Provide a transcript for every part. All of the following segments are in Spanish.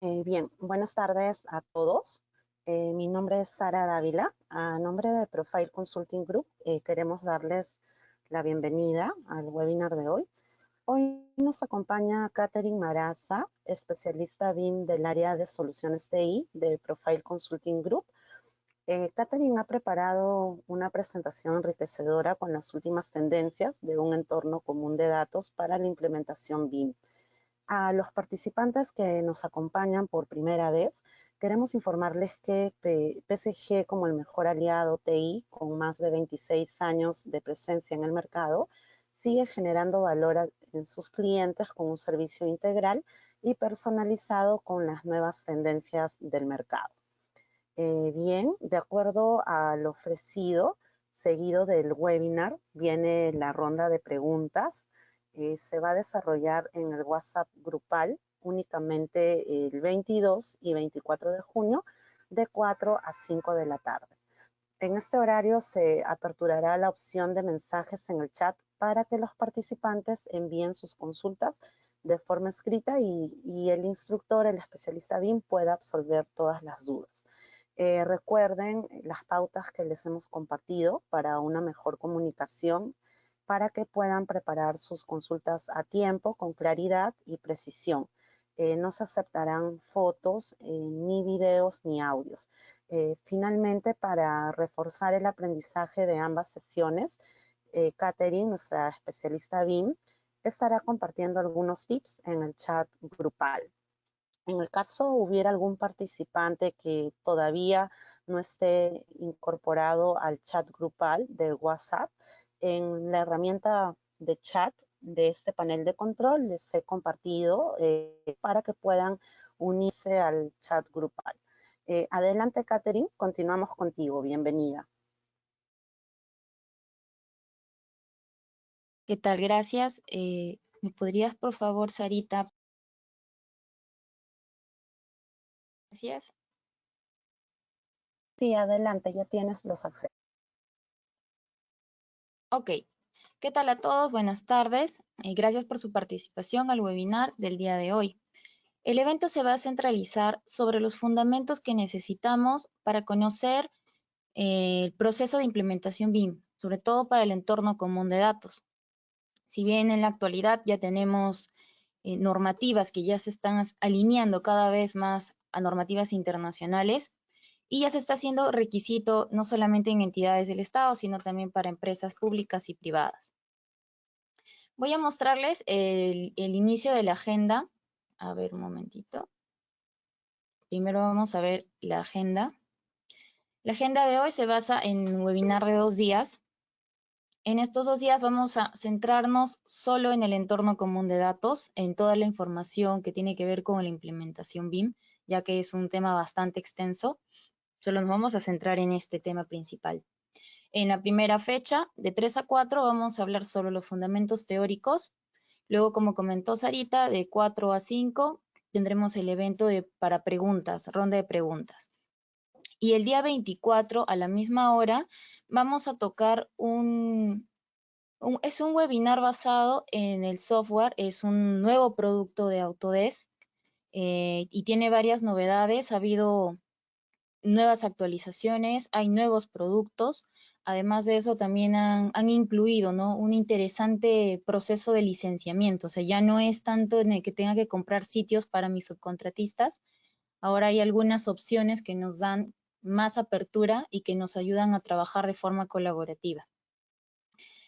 Bien, buenas tardes a todos. Mi nombre es Sara Dávila. A nombre de Profile Consulting Group, queremos darles la bienvenida al webinar de hoy. Hoy nos acompaña Catherine Maraza, especialista BIM del área de soluciones TI de Profile Consulting Group. Catherine ha preparado una presentación enriquecedora con las últimas tendencias de un entorno común de datos para la implementación BIM. A los participantes que nos acompañan por primera vez, queremos informarles que PSG, como el mejor aliado TI con más de 26 años de presencia en el mercado, sigue generando valor en sus clientes con un servicio integral y personalizado con las nuevas tendencias del mercado. Bien, de acuerdo a lo ofrecido, seguido del webinar, viene la ronda de preguntas. Se va a desarrollar en el WhatsApp grupal únicamente el 22 y 24 de junio de 4 a 5 de la tarde. En este horario se aperturará la opción de mensajes en el chat para que los participantes envíen sus consultas de forma escrita y el instructor, el especialista BIM, pueda absolver todas las dudas. Recuerden las pautas que les hemos compartido para una mejor comunicación, para que puedan preparar sus consultas a tiempo, con claridad y precisión. No se aceptarán fotos, ni videos, ni audios. Finalmente, para reforzar el aprendizaje de ambas sesiones, Catherine, nuestra especialista BIM, estará compartiendo algunos tips en el chat grupal. En el caso hubiera algún participante que todavía no esté incorporado al chat grupal de WhatsApp, en la herramienta de chat de este panel de control les he compartido para que puedan unirse al chat grupal. Adelante, Catherine, continuamos contigo. Bienvenida. ¿Qué tal? Gracias. ¿Me podrías, por favor, Sarita? Gracias. Sí, adelante, ya tienes los accesos. Ok. ¿Qué tal a todos? Buenas tardes. Gracias por su participación al webinar del día de hoy. El evento se va a centralizar sobre los fundamentos que necesitamos para conocer el proceso de implementación BIM, sobre todo para el entorno común de datos. Si bien en la actualidad ya tenemos normativas que ya se están alineando cada vez más a normativas internacionales y ya se está haciendo requisito no solamente en entidades del Estado, sino también para empresas públicas y privadas. Voy a mostrarles el inicio de la agenda. A ver, un momentito. Primero vamos a ver la agenda. La agenda de hoy se basa en un webinar de 2 días. En estos 2 días vamos a centrarnos solo en el entorno común de datos, en toda la información que tiene que ver con la implementación BIM, ya que es un tema bastante extenso. Solo nos vamos a centrar en este tema principal. En la primera fecha, de 3 a 4, vamos a hablar sobre los fundamentos teóricos. Luego, como comentó Sarita, de 4 a 5 tendremos el evento para preguntas, ronda de preguntas. Y el día 24, a la misma hora, vamos a tocar es un webinar basado en el software, es un nuevo producto de Autodesk y tiene varias novedades. Ha habido nuevas actualizaciones, hay nuevos productos. Además de eso, también han incluido, ¿no?, un interesante proceso de licenciamiento. O sea, ya no es tanto en el que tenga que comprar sitios para mis subcontratistas. Ahora hay algunas opciones que nos dan más apertura y que nos ayudan a trabajar de forma colaborativa.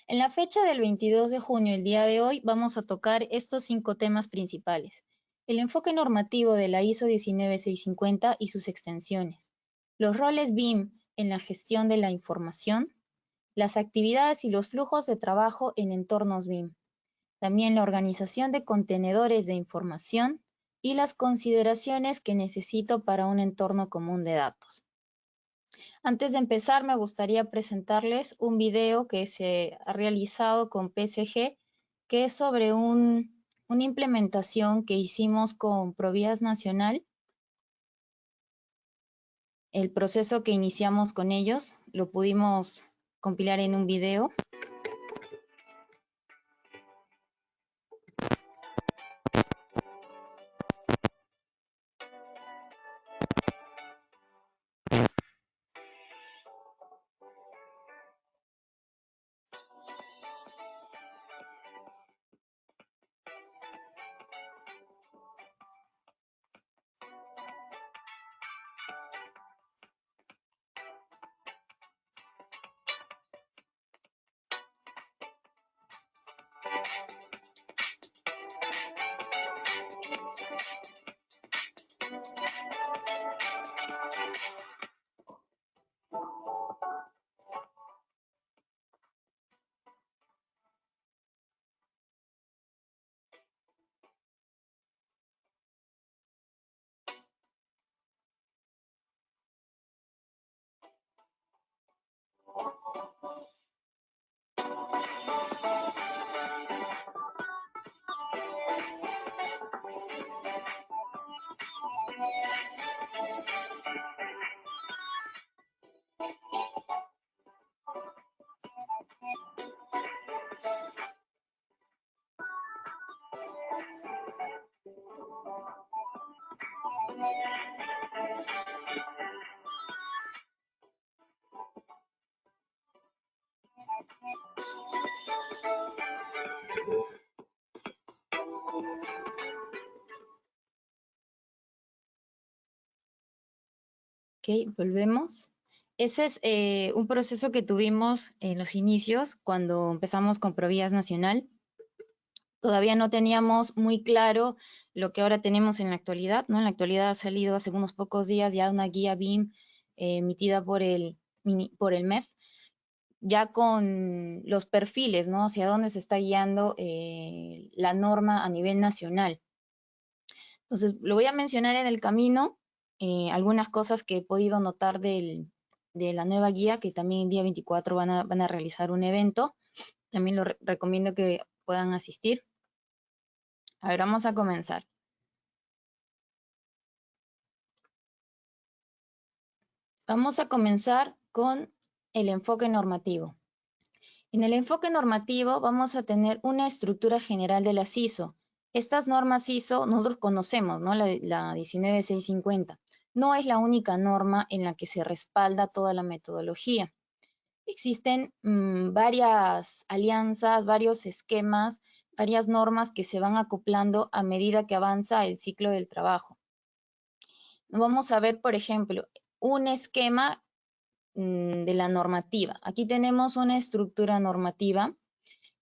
En la fecha del 22 de junio, el día de hoy, vamos a tocar estos 5 temas principales. El enfoque normativo de la ISO 19650 y sus extensiones. Los roles BIM en la gestión de la información. Las actividades y los flujos de trabajo en entornos BIM. También la organización de contenedores de información y las consideraciones que necesito para un entorno común de datos. Antes de empezar, me gustaría presentarles un video que se ha realizado con PSG, que es sobre una implementación que hicimos con Provías Nacional. El proceso que iniciamos con ellos lo pudimos compilar en un video. Ok, volvemos. Ese es un proceso que tuvimos en los inicios cuando empezamos con Provías Nacional. Todavía no teníamos muy claro lo que ahora tenemos en la actualidad, ¿no? En la actualidad ha salido hace unos pocos días ya una guía BIM emitida por el MEF, ya con los perfiles, ¿no? Hacia dónde se está guiando la norma a nivel nacional. Entonces, lo voy a mencionar en el camino, algunas cosas que he podido notar de la nueva guía, que también el día 24 van a realizar un evento. También lo recomiendo que puedan asistir. A ver, vamos a comenzar. Vamos a comenzar con el enfoque normativo. En el enfoque normativo vamos a tener una estructura general de las ISO. Estas normas ISO nosotros conocemos, ¿no? La 19650. No es la única norma en la que se respalda toda la metodología. Existen varias alianzas, varios esquemas, varias normas que se van acoplando a medida que avanza el ciclo del trabajo. Vamos a ver, por ejemplo, un esquema de la normativa. Aquí tenemos una estructura normativa.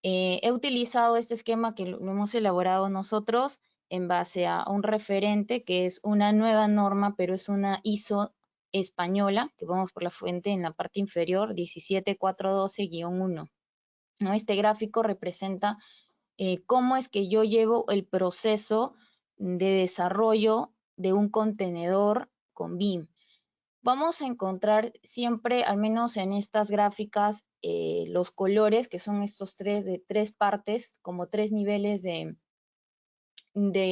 He utilizado este esquema que lo hemos elaborado nosotros en base a un referente que es una nueva norma, pero es una ISO española, que vamos por la fuente en la parte inferior, 17412-1. ¿No? Este gráfico representa cómo es que yo llevo el proceso de desarrollo de un contenedor con BIM. Vamos a encontrar siempre, al menos en estas gráficas, los colores, que son estos de tres partes, como tres niveles de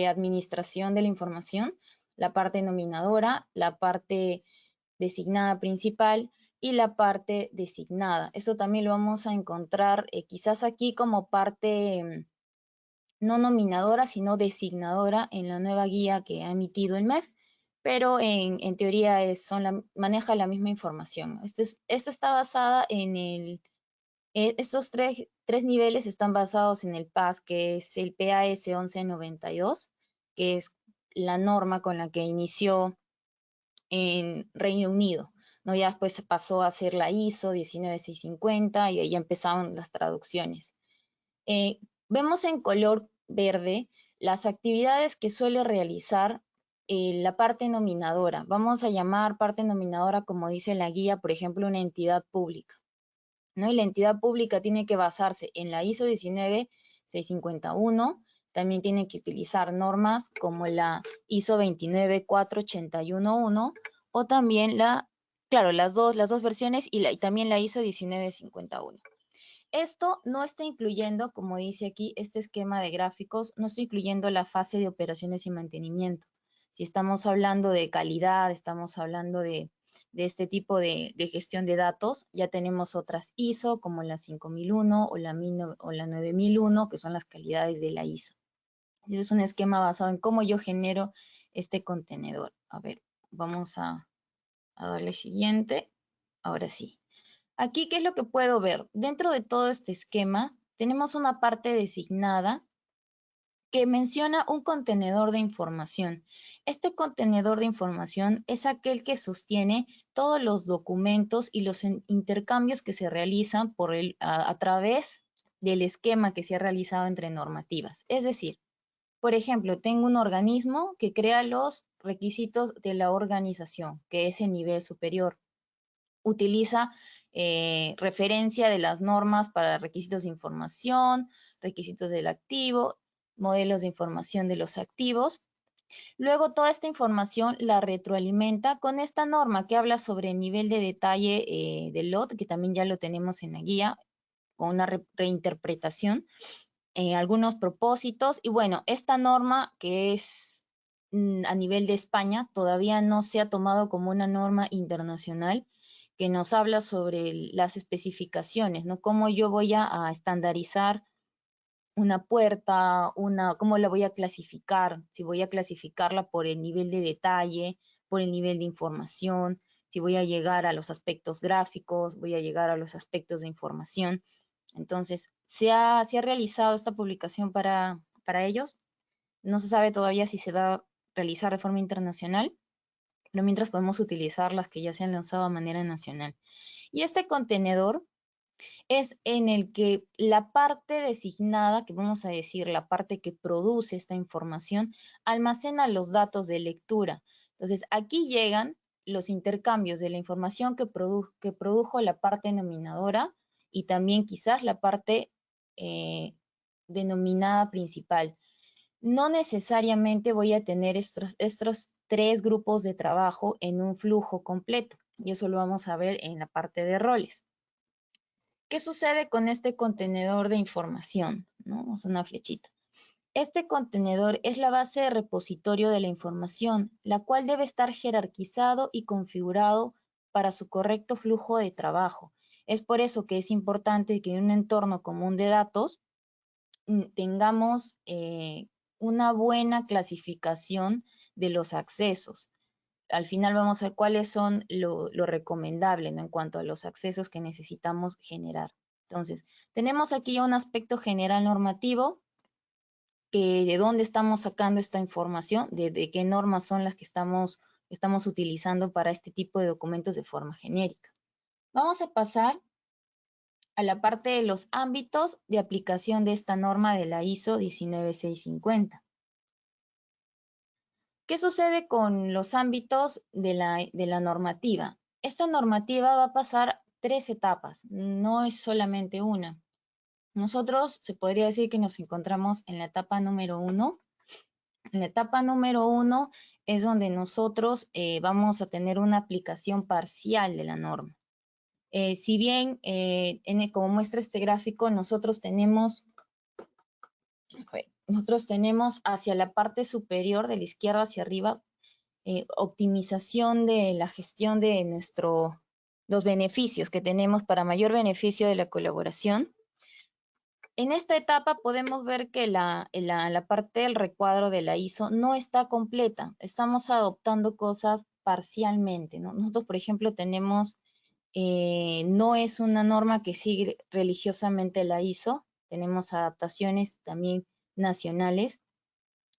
administración de la información, la parte nominadora, la parte designada principal y la parte designada. Eso también lo vamos a encontrar quizás aquí como parte no nominadora, sino designadora en la nueva guía que ha emitido el MEF, pero en teoría maneja la misma información. Esta está basada en estos tres niveles están basados en el PAS, que es el PAS 1192, que es la norma con la que inició en Reino Unido, ¿no? Ya después pasó a ser la ISO 19650 y ahí ya empezaron las traducciones. Vemos en color verde las actividades que suele realizar la parte nominadora. Vamos a llamar parte nominadora, como dice la guía, por ejemplo, una entidad pública, ¿no? Y la entidad pública tiene que basarse en la ISO 19651, también tiene que utilizar normas como la ISO 29481 o también las dos versiones y también la ISO 1951. Esto no está incluyendo, como dice aquí, este esquema de gráficos, no está incluyendo la fase de operaciones y mantenimiento. Si estamos hablando de calidad, estamos hablando de este tipo de gestión de datos, ya tenemos otras ISO como la 5001 o la 9001, que son las calidades de la ISO. Ese es un esquema basado en cómo yo genero este contenedor. A ver, vamos a darle siguiente. Ahora sí. Aquí, ¿qué es lo que puedo ver? Dentro de todo este esquema, tenemos una parte designada que menciona un contenedor de información. Este contenedor de información es aquel que sostiene todos los documentos y los intercambios que se realizan a través del esquema que se ha realizado entre normativas. Es decir, por ejemplo, tengo un organismo que crea los requisitos de la organización, que es el nivel superior. Utiliza referencia de las normas para requisitos de información, requisitos del activo, modelos de información de los activos. Luego toda esta información la retroalimenta con esta norma que habla sobre el nivel de detalle del lot, que también ya lo tenemos en la guía, con una reinterpretación, algunos propósitos. Y bueno, esta norma que es a nivel de España todavía no se ha tomado como una norma internacional, que nos habla sobre las especificaciones, ¿no? Cómo yo voy a estandarizar una puerta, ¿cómo la voy a clasificar? Si voy a clasificarla por el nivel de detalle, por el nivel de información, si voy a llegar a los aspectos gráficos, voy a llegar a los aspectos de información. Entonces, se ha realizado esta publicación para ellos. No se sabe todavía si se va a realizar de forma internacional, pero mientras podemos utilizar las que ya se han lanzado a manera nacional. Y este contenedor es en el que la parte designada, que vamos a decir la parte que produce esta información, almacena los datos de lectura. Entonces, aquí llegan los intercambios de la información que produjo la parte denominadora y también quizás la parte denominada principal. No necesariamente voy a tener estos tres grupos de trabajo en un flujo completo, y eso lo vamos a ver en la parte de roles. ¿Qué sucede con este contenedor de información? ¿No? Vamos a una flechita. Este contenedor es la base de repositorio de la información, la cual debe estar jerarquizado y configurado para su correcto flujo de trabajo. Es por eso que es importante que en un entorno común de datos tengamos una buena clasificación de los accesos. Al final vamos a ver cuáles son lo recomendable, ¿no? En cuanto a los accesos que necesitamos generar. Entonces, tenemos aquí un aspecto general normativo, que de dónde estamos sacando esta información, de qué normas son las que estamos utilizando para este tipo de documentos de forma genérica. Vamos a pasar a la parte de los ámbitos de aplicación de esta norma de la ISO 19650. ¿Qué sucede con los ámbitos de la normativa? Esta normativa va a pasar 3 etapas, no es solamente una. Nosotros se podría decir que nos encontramos en la etapa número 1. En la etapa número 1 es donde nosotros vamos a tener una aplicación parcial de la norma. Si bien, como muestra este gráfico, nosotros tenemos hacia la parte superior, de la izquierda hacia arriba, optimización de la gestión de los beneficios que tenemos para mayor beneficio de la colaboración. En esta etapa podemos ver que la parte del recuadro de la ISO no está completa. Estamos adoptando cosas parcialmente, ¿no? Nosotros, por ejemplo, tenemos, no es una norma que sigue religiosamente la ISO, tenemos adaptaciones también nacionales.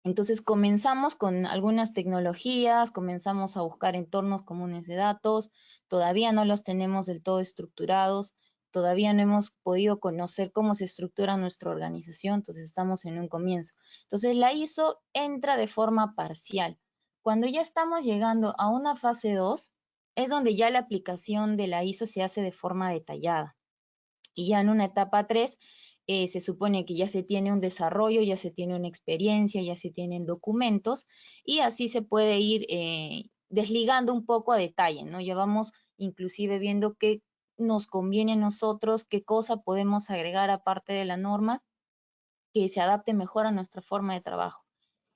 Entonces comenzamos con algunas tecnologías, comenzamos a buscar entornos comunes de datos, todavía no los tenemos del todo estructurados, todavía no hemos podido conocer cómo se estructura nuestra organización, entonces estamos en un comienzo. Entonces la ISO entra de forma parcial. Cuando ya estamos llegando a una fase 2, es donde ya la aplicación de la ISO se hace de forma detallada. Y ya en una etapa 3 se supone que ya se tiene un desarrollo, ya se tiene una experiencia, ya se tienen documentos y así se puede ir desligando un poco a detalle, ¿no? Ya vamos inclusive viendo qué nos conviene a nosotros, qué cosa podemos agregar aparte de la norma que se adapte mejor a nuestra forma de trabajo.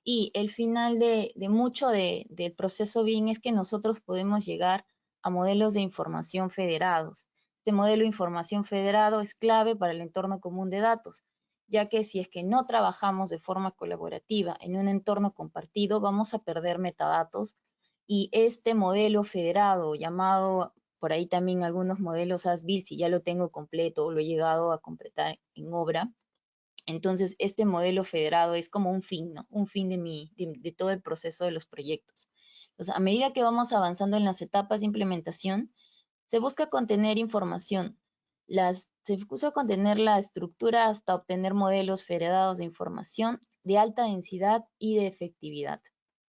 Y el final de mucho del proceso BIM es que nosotros podemos llegar a modelos de información federados. Este modelo de información federado es clave para el entorno común de datos, ya que si es que no trabajamos de forma colaborativa en un entorno compartido, vamos a perder metadatos y este modelo federado, llamado por ahí también algunos modelos as-built, si ya lo tengo completo o lo he llegado a completar en obra, entonces, este modelo federado es como un fin, ¿no? Un fin de todo el proceso de los proyectos. Entonces, a medida que vamos avanzando en las etapas de implementación, se busca contener información. Se busca contener la estructura hasta obtener modelos federados de información de alta densidad y de efectividad.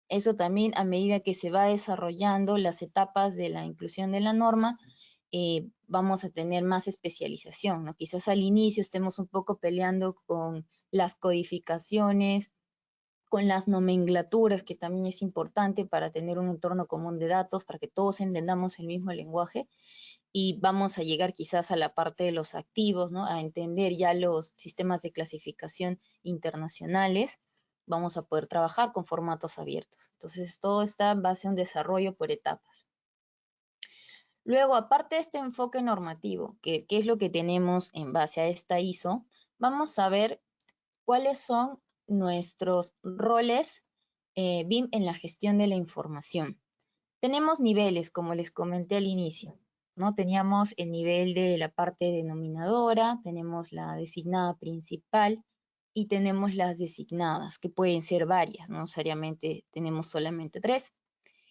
Eso también a medida que se va desarrollando las etapas de la inclusión de la norma, vamos a tener más especialización, ¿no? Quizás al inicio estemos un poco peleando con las codificaciones, con las nomenclaturas, que también es importante para tener un entorno común de datos, para que todos entendamos el mismo lenguaje, y vamos a llegar quizás a la parte de los activos, ¿no? A entender ya los sistemas de clasificación internacionales, vamos a poder trabajar con formatos abiertos. Entonces, todo está en base a un desarrollo por etapas. Luego, aparte de este enfoque normativo, que es lo que tenemos en base a esta ISO, vamos a ver cuáles son nuestros roles BIM en la gestión de la información. Tenemos niveles, como les comenté al inicio, ¿no? Teníamos el nivel de la parte denominadora, tenemos la designada principal y tenemos las designadas, que pueden ser varias, no necesariamente tenemos solamente 3.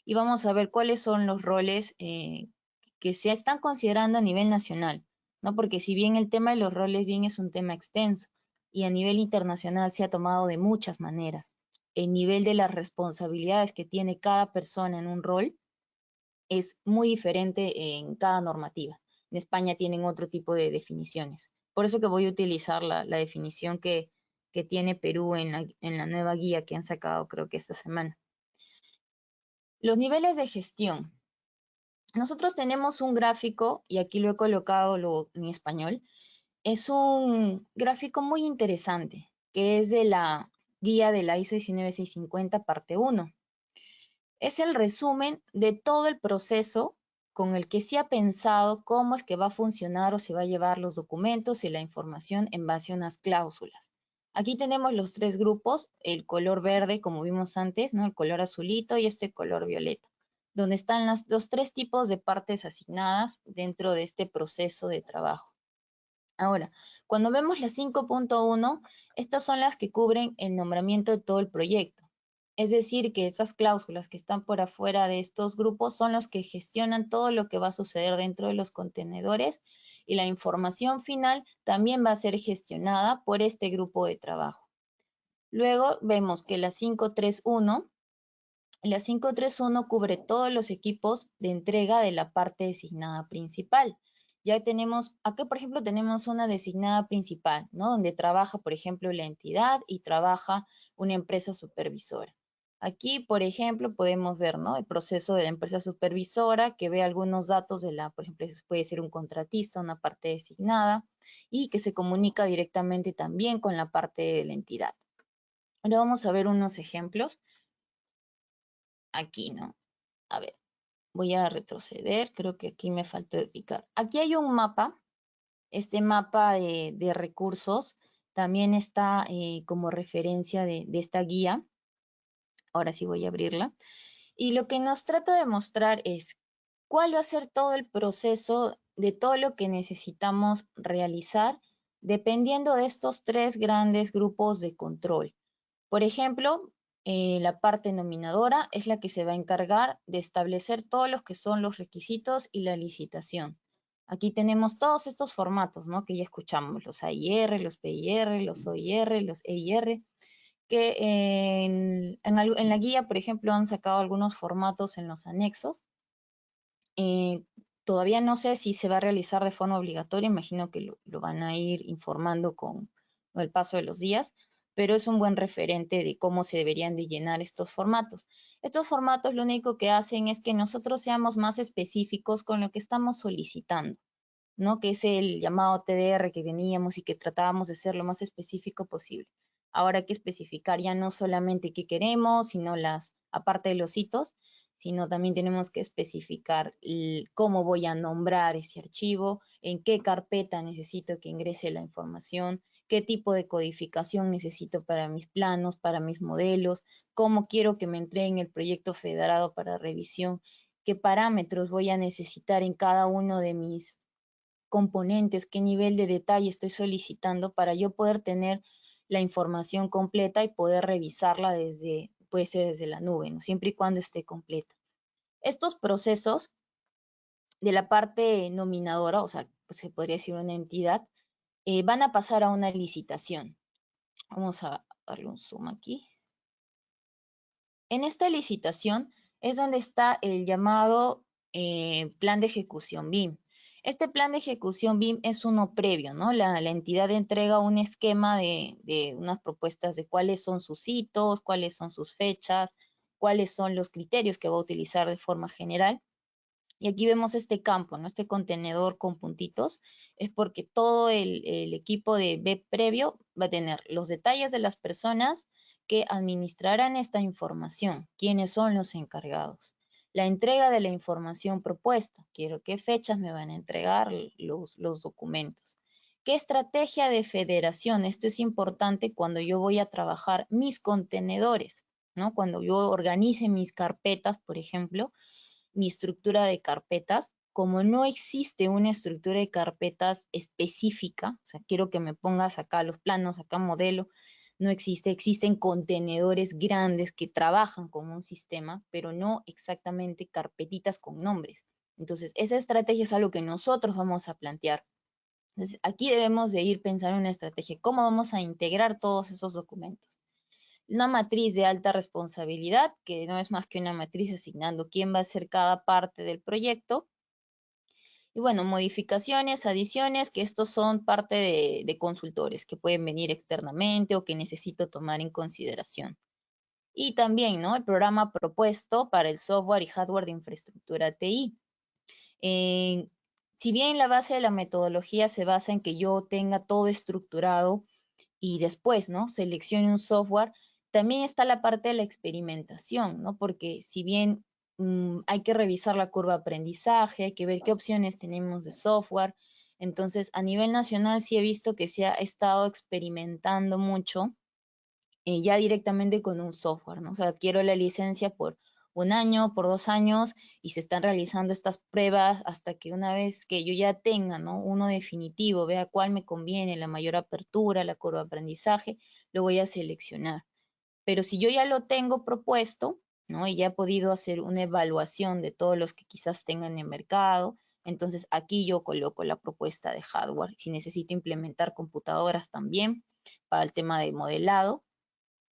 Y vamos a ver cuáles son los roles que se están considerando a nivel nacional, ¿no? Porque si bien el tema de los roles bien es un tema extenso y a nivel internacional se ha tomado de muchas maneras, el nivel de las responsabilidades que tiene cada persona en un rol es muy diferente en cada normativa. En España tienen otro tipo de definiciones. Por eso que voy a utilizar la definición que tiene Perú en la nueva guía que han sacado creo que esta semana. Los niveles de gestión. Nosotros tenemos un gráfico, y aquí lo he colocado en español, es un gráfico muy interesante, que es de la guía de la ISO 19650, parte 1. Es el resumen de todo el proceso con el que se ha pensado cómo es que va a funcionar o se va a llevar los documentos y la información en base a unas cláusulas. Aquí tenemos los 3 grupos, el color verde, como vimos antes, ¿no? El color azulito y este color violeta, donde están los 3 tipos de partes asignadas dentro de este proceso de trabajo. Ahora, cuando vemos la 5.1, estas son las que cubren el nombramiento de todo el proyecto. Es decir, que esas cláusulas que están por afuera de estos grupos son los que gestionan todo lo que va a suceder dentro de los contenedores y la información final también va a ser gestionada por este grupo de trabajo. Luego vemos que la 5.3.1 cubre todos los equipos de entrega de la parte designada principal. Ya tenemos, aquí por ejemplo tenemos una designada principal, ¿no? Donde trabaja, por ejemplo, la entidad y trabaja una empresa supervisora. Aquí, por ejemplo, podemos ver, ¿no? El proceso de la empresa supervisora que ve algunos datos de la, por ejemplo, puede ser un contratista, una parte designada, y que se comunica directamente también con la parte de la entidad. Ahora vamos a ver unos ejemplos. Aquí, ¿no? A ver, voy a retroceder, creo que aquí me faltó explicar. Aquí hay un mapa, este mapa de recursos también está como referencia de esta guía. Ahora sí voy a abrirla. Y lo que nos trata de mostrar es cuál va a ser todo el proceso de todo lo que necesitamos realizar dependiendo de estos 3 grandes grupos de control. Por ejemplo, la parte nominadora es la que se va a encargar de establecer todos los que son los requisitos y la licitación. Aquí tenemos todos estos formatos, ¿no? Que ya escuchamos, los AIR, los PIR, los OIR, los EIR, que en la guía, por ejemplo, han sacado algunos formatos en los anexos. Todavía no sé si se va a realizar de forma obligatoria, imagino que lo van a ir informando con el paso de los días, pero es un buen referente de cómo se deberían de llenar estos formatos. Estos formatos lo único que hacen es que nosotros seamos más específicos con lo que estamos solicitando, ¿no? Que es el llamado TDR que teníamos y que tratábamos de ser lo más específico posible. Ahora hay que especificar ya no solamente qué queremos, sino aparte de los hitos, sino también tenemos que especificar cómo voy a nombrar ese archivo, en qué carpeta necesito que ingrese la información, qué tipo de codificación necesito para mis planos, para mis modelos, cómo quiero que me entreguen el proyecto federado para revisión, qué parámetros voy a necesitar en cada uno de mis componentes, qué nivel de detalle estoy solicitando para yo poder tener la información completa y poder revisarla puede ser desde la nube, ¿no? Siempre y cuando esté completa. Estos procesos de la parte nominadora, o sea, pues se podría decir una entidad, van a pasar a una licitación. Vamos a darle un zoom aquí. En esta licitación es donde está el llamado plan de ejecución BIM. Este plan de ejecución BIM es uno previo, ¿no? La entidad entrega un esquema de unas propuestas de cuáles son sus hitos, cuáles son sus fechas, cuáles son los criterios que va a utilizar de forma general. Y aquí vemos este campo, ¿no? Este contenedor con puntitos, es porque todo el equipo de B previo va a tener los detalles de las personas que administrarán esta información, quiénes son los encargados, la entrega de la información propuesta, quiero qué fechas me van a entregar los documentos, ¿Qué estrategia de federación? Esto es importante cuando yo voy a trabajar mis contenedores, ¿no? Cuando yo organice mis carpetas, por ejemplo, mi estructura de carpetas, como no existe una estructura de carpetas específica, o sea, quiero que me pongas acá los planos, acá modelo, no existe, existen contenedores grandes que trabajan con un sistema, pero no exactamente carpetitas con nombres. Entonces, esa estrategia es algo que nosotros vamos a plantear. Entonces, aquí debemos de ir pensando en una estrategia, cómo vamos a integrar todos esos documentos. Una matriz de alta responsabilidad, que no es más que una matriz asignando quién va a hacer cada parte del proyecto. Y bueno, modificaciones, adiciones, que estos son parte de consultores que pueden venir externamente o que necesito tomar en consideración. Y también, ¿no? El programa propuesto para el software y hardware de infraestructura TI. Si bien la base de la metodología se basa en que yo tenga todo estructurado y después, ¿no? Seleccione un software, también está la parte de la experimentación, ¿no? Porque si bien hay que revisar la curva de aprendizaje, hay que ver qué opciones tenemos de software. Entonces, a nivel nacional sí he visto que se ha estado experimentando mucho ya directamente con un software, ¿no? O sea, adquiero la licencia por un año, por 2 años, y se están realizando estas pruebas hasta que una vez que yo ya tenga, ¿no? Uno definitivo, vea cuál me conviene, la mayor apertura, la curva de aprendizaje, lo voy a seleccionar. Pero si yo ya lo tengo propuesto, ¿no? Y ya he podido hacer una evaluación de todos los que quizás tengan en el mercado, entonces aquí yo coloco la propuesta de hardware. Si necesito implementar computadoras también para el tema de modelado,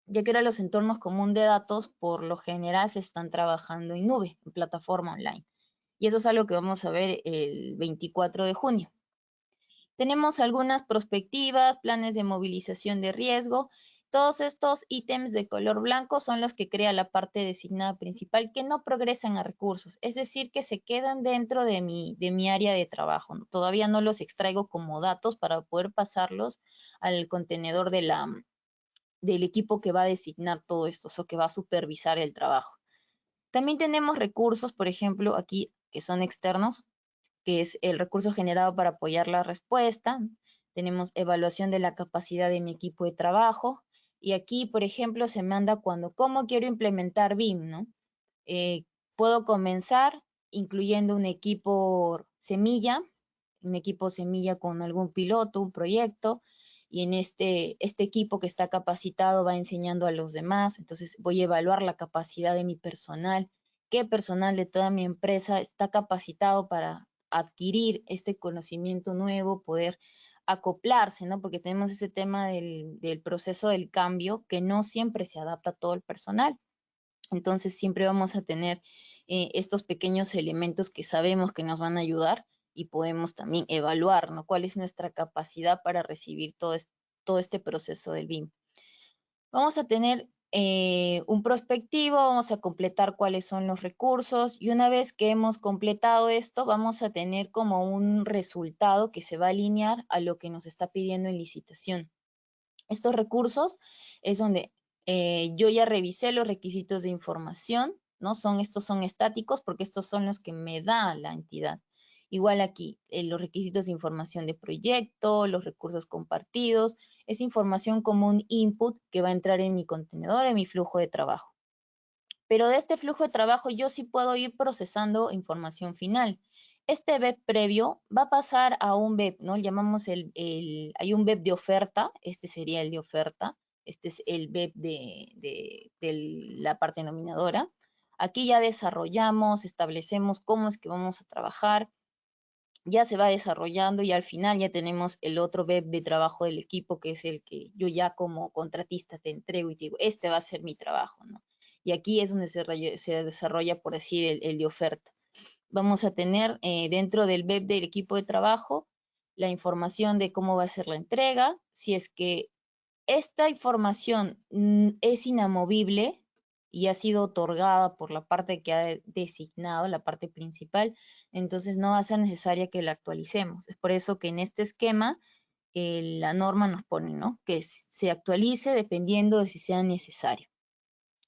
ya que ahora los entornos comunes de datos por lo general se están trabajando en nube, en plataforma online. Y eso es algo que vamos a ver el 24 de junio. Tenemos algunas perspectivas, planes de movilización de riesgo. Todos estos ítems de color blanco son los que crea la parte designada principal que no progresan a recursos, es decir, que se quedan dentro de mi área de trabajo. Todavía no los extraigo como datos para poder pasarlos al contenedor del equipo que va a designar todo esto, o que va a supervisar el trabajo. También tenemos recursos, por ejemplo, aquí que son externos, que es el recurso generado para apoyar la respuesta. Tenemos evaluación de la capacidad de mi equipo de trabajo. Y aquí, por ejemplo, se manda cómo quiero implementar BIM, ¿no? Puedo comenzar incluyendo un equipo semilla con algún piloto, un proyecto, y en este equipo que está capacitado va enseñando a los demás, entonces voy a evaluar la capacidad de mi personal, qué personal de toda mi empresa está capacitado para adquirir este conocimiento nuevo, poder acoplarse, ¿no? Porque tenemos ese tema del proceso del cambio que no siempre se adapta a todo el personal. Entonces siempre vamos a tener estos pequeños elementos que sabemos que nos van a ayudar y podemos también evaluar, ¿no? Cuál es nuestra capacidad para recibir todo este proceso del BIM. Vamos a tener un prospectivo, vamos a completar cuáles son los recursos y una vez que hemos completado esto, vamos a tener como un resultado que se va a alinear a lo que nos está pidiendo en licitación. Estos recursos es donde yo ya revisé los requisitos de información, ¿no? Estos son estáticos porque estos son los que me da la entidad. Igual aquí, los requisitos de información de proyecto, los recursos compartidos, es información como un input que va a entrar en mi contenedor, en mi flujo de trabajo. Pero de este flujo de trabajo yo sí puedo ir procesando información final. Este web previo va a pasar a un web, ¿no? Llamamos hay un web de oferta, este sería el de oferta, este es el web de la parte denominadora. Aquí ya desarrollamos, establecemos cómo es que vamos a trabajar, ya se va desarrollando y al final ya tenemos el otro web de trabajo del equipo, que es el que yo ya como contratista te entrego y te digo, este va a ser mi trabajo, ¿no? Y aquí es donde se desarrolla, por decir, el de oferta. Vamos a tener dentro del web del equipo de trabajo la información de cómo va a ser la entrega, si es que esta información es inamovible y ha sido otorgada por la parte que ha designado, la parte principal, entonces no va a ser necesaria que la actualicemos. Es por eso que en este esquema la norma nos pone, ¿no? Que se actualice dependiendo de si sea necesario.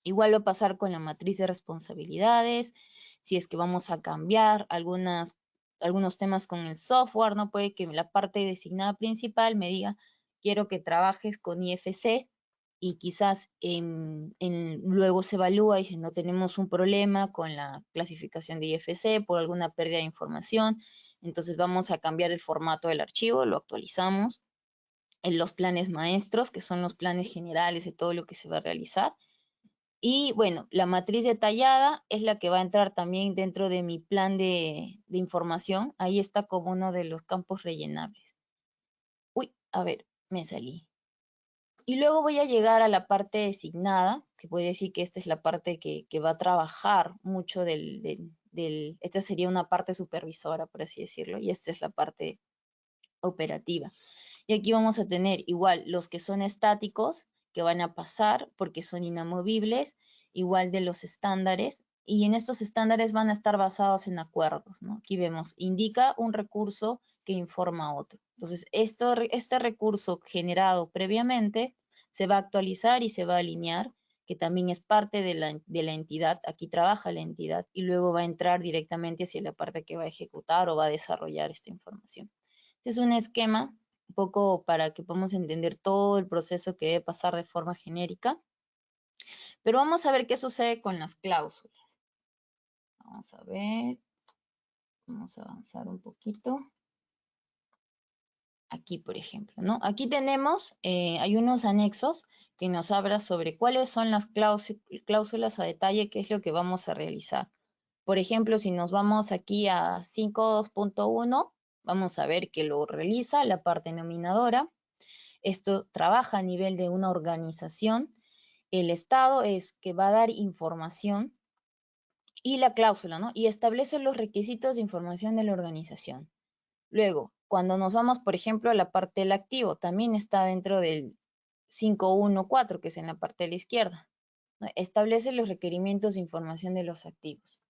Igual va a pasar con la matriz de responsabilidades, si es que vamos a cambiar algunas algunos temas con el software, ¿no? Puede que la parte designada principal me diga, quiero que trabajes con IFC, y quizás luego se evalúa y si no tenemos un problema con la clasificación de IFC por alguna pérdida de información, entonces vamos a cambiar el formato del archivo, lo actualizamos en los planes maestros, que son los planes generales de todo lo que se va a realizar. Y bueno, la matriz detallada es la que va a entrar también dentro de mi plan de información. Ahí está como uno de los campos rellenables. Uy, a ver, me salí. Y luego voy a llegar a la parte designada, que voy a decir que esta es la parte que va a trabajar mucho esta sería una parte supervisora, por así decirlo, y esta es la parte operativa. Y aquí vamos a tener igual los que son estáticos, que van a pasar porque son inamovibles, igual de los estándares, y en estos estándares van a estar basados en acuerdos, ¿no? Aquí vemos, indica un recurso que informa a otro. Entonces, este recurso generado previamente se va a actualizar y se va a alinear, que también es parte de la entidad, aquí trabaja la entidad, y luego va a entrar directamente hacia la parte que va a ejecutar o va a desarrollar esta información. Este es un esquema un poco para que podamos entender todo el proceso que debe pasar de forma genérica. Pero vamos a ver qué sucede con las cláusulas. Vamos a ver, vamos a avanzar un poquito. Aquí, por ejemplo, ¿no? Aquí tenemos, hay unos anexos que nos habla sobre cuáles son las cláusulas a detalle, qué es lo que vamos a realizar. Por ejemplo, si nos vamos aquí a 5.2.1, vamos a ver que lo realiza la parte nominadora. Esto trabaja a nivel de una organización. El Estado es que va a dar información y la cláusula, ¿no? Y establece los requisitos de información de la organización. Luego, cuando nos vamos, por ejemplo, a la parte del activo, también está dentro del 5.1.4, que es en la parte de la izquierda, ¿no? Establece los requerimientos de información de los activos.